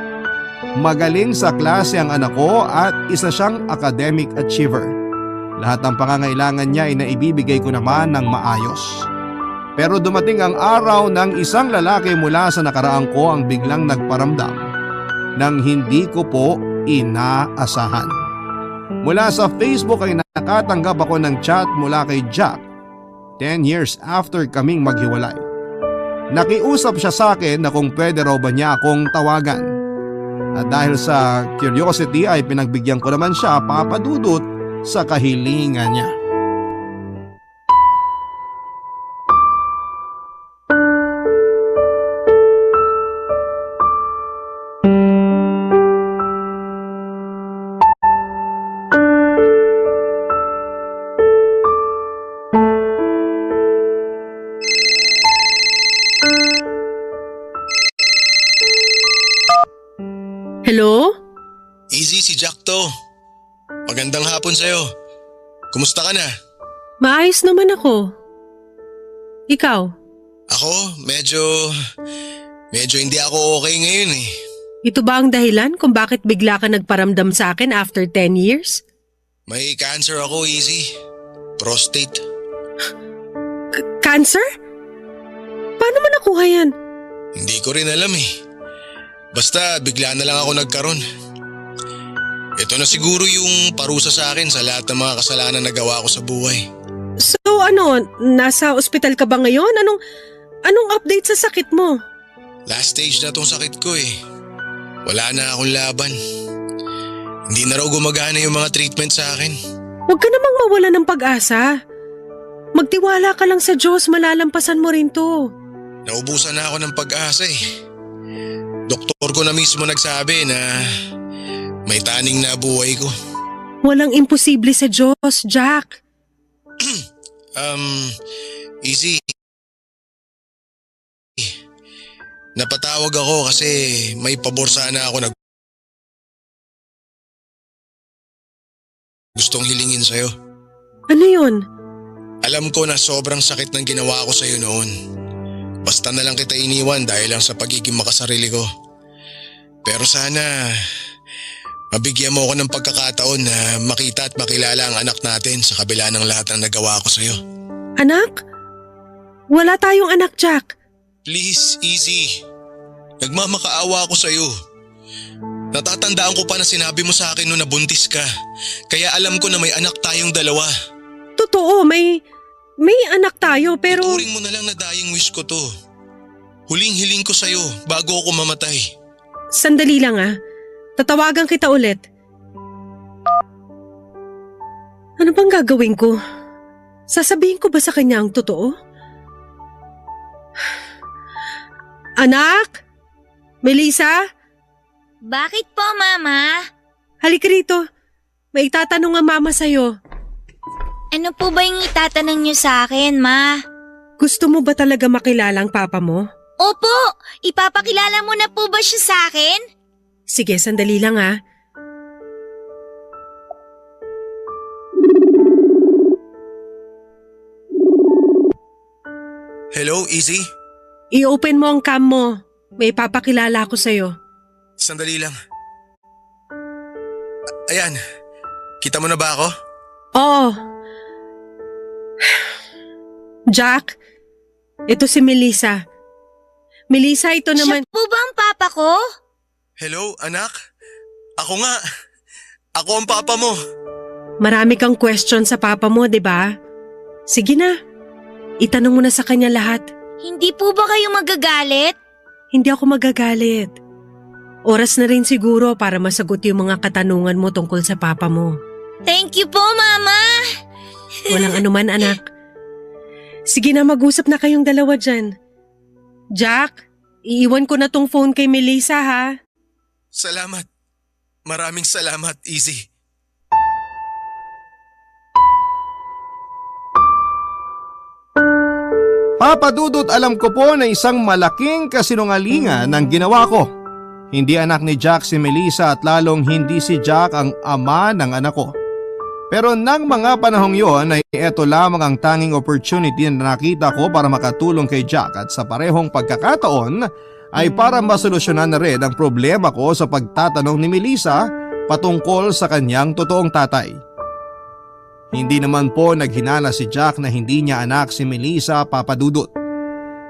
Magaling sa klase ang anak ko at isa siyang academic achiever. Lahat ng pangangailangan niya ay naibibigay ko naman ng maayos. Pero dumating ang araw ng isang lalaki mula sa nakaraang ko ang biglang nagparamdam nang hindi ko po inaasahan. Mula sa Facebook ay nakatanggap ako ng chat mula kay Jack 10 years after kaming maghiwalay. Nakiusap siya sa akin na kung pwede raw ba niya akong tawagan. At dahil sa curiosity ay pinagbigyan ko naman siya, Papa Dudut, sa kahilingan niya.
Hello?
Easy, si Jack to. Magandang hapon sa'yo. Kumusta ka na?
Maayos naman ako. Ikaw?
Ako, medyo hindi ako okay ngayon eh.
Ito ba ang dahilan kung bakit bigla ka nagparamdam sa akin after 10 years?
May cancer ako, Easy. Prostate.
Cancer? Paano mo nakuha yan?
Hindi ko rin alam eh. Basta bigla na lang ako nagkaroon. Ito na siguro yung parusa sa akin sa lahat ng mga kasalanan na gawa ko sa buhay.
So nasa ospital ka ba ngayon? Anong update sa sakit mo?
Last stage na tong sakit ko eh. Wala na akong laban. Hindi na raw gumagana yung mga treatment sa akin.
Huwag ka namang mawala ng pag-asa. Magtiwala ka lang sa Diyos, malalampasan mo rin to.
Naubusan na ako ng pag-asa eh. Doktor ko na mismo nagsabi na may taning na buhay ko.
Walang imposible sa Diyos, Jack.
Easy. Napatawag ako kasi may pabor sana ako na gustong hilingin sa'yo.
Ano yun?
Alam ko na sobrang sakit ng ginawa ko sa'yo noon. Basta na lang kita iniwan dahil lang sa pagiging makasarili ko. Pero sana mabigyan mo ako ng pagkakataon na makita at makilala ang anak natin sa kabila ng lahat ng nagawa ko sa'yo.
Anak? Wala tayong anak, Jack.
Please, Easy. Nagmamakaawa ako sa'yo. Natatandaan ko pa na sinabi mo sa akin noong nabuntis ka. Kaya alam ko na may anak tayong dalawa.
Totoo, may anak tayo pero…
Ituring mo na lang na dying wish ko to. Huling-hiling ko sa'yo bago ako mamatay.
Sandali lang tatawagan kita ulit. Ano bang gagawin ko? Sasabihin ko ba sa kanya ang totoo? Anak? Melissa?
Bakit po, Mama?
Halika rito. May itatanong ang mama sa'yo.
Ano po ba yung itatanong niyo sa akin, Ma?
Gusto mo ba talaga makilala ang papa mo?
Opo! Ipapakilala mo na po ba siya sa akin?
Sige, sandali lang
Hello, Easy?
I-open mo ang cam mo. May papakilala ako sa'yo.
Sandali lang. Ayan, kita mo na ba ako?
Oo. Jack, ito si Melissa. Melissa, ito naman…
Siya po ba ang papa ko?
Hello, anak? Ako nga. Ako ang papa mo.
Marami kang question sa papa mo, di ba? Sige na. Itanong mo na sa kanya lahat.
Hindi po ba kayo magagalit?
Hindi ako magagalit. Oras na rin siguro para masagot yung mga katanungan mo tungkol sa papa mo.
Thank you po, Mama!
Walang anuman, anak. Sige na, mag-usap na kayong dalawa dyan. Jack, iiwan ko na tong phone kay Melissa, ha?
Salamat. Maraming salamat, Easy.
Papa Dudut, alam ko po na isang malaking kasinungalingan ang ginawa ko. Hindi anak ni Jack si Melissa at lalong hindi si Jack ang ama ng anak ko. Pero nang mga panahong yon ay ito lamang ang tanging opportunity na nakita ko para makatulong kay Jack at sa parehong pagkakataon ay para masolusyonan na rin ang problema ko sa pagtatanong ni Melissa patungkol sa kanyang totoong tatay. Hindi naman po naghinala si Jack na hindi niya anak si Melissa, Papa Dudut.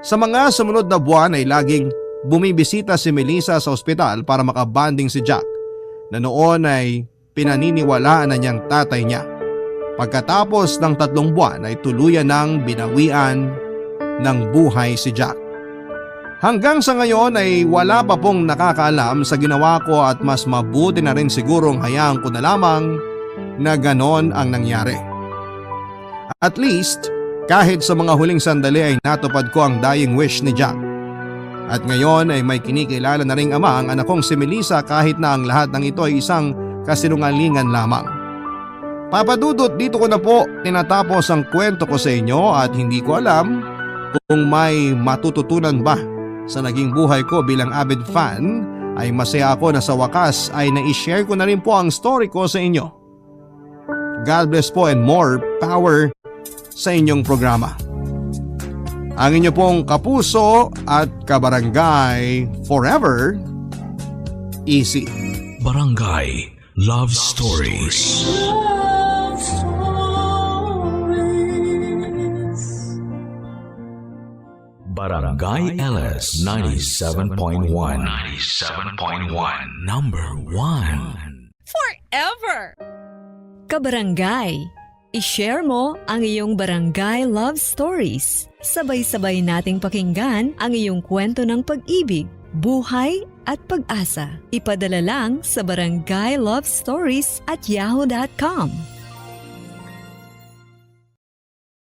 Sa mga sumunod na buwan ay laging bumibisita si Melissa sa ospital para makabanding si Jack na noon ay pinaniniwalaan na niyang tatay niya. Pagkatapos ng 3 buwan ay tuluyan ng binawian ng buhay si Jack. Hanggang sa ngayon ay wala pa pong nakakaalam sa ginawa ko at mas mabuti na rin sigurong hayaan ko na lamang na ganon ang nangyari. At least, kahit sa mga huling sandali ay natupad ko ang dying wish ni Jack. At ngayon ay may kinikilala na ring ama ang anak kong si Melissa kahit na ang lahat ng ito ay isang kasinungalingan lamang. Papa Dudut, dito ko na po tinatapos ang kwento ko sa inyo at hindi ko alam kung may matututunan ba sa naging buhay ko bilang avid fan. Ay masaya ako na sa wakas ay na-share ko na rin po ang story ko sa inyo. God bless po and more power sa inyong programa. Ang inyo pong kapuso at kabarangay forever, Easy.
Barangay Love Stories. Barangay LS 97.1. 97.1. Number 1.
Forever! Kabarangay, i-share mo ang iyong barangay love stories. Sabay-sabay nating pakinggan ang iyong kwento ng pag-ibig, buhay at pag-asa. Ipadala lang sa barangaylovestories@yahoo.com.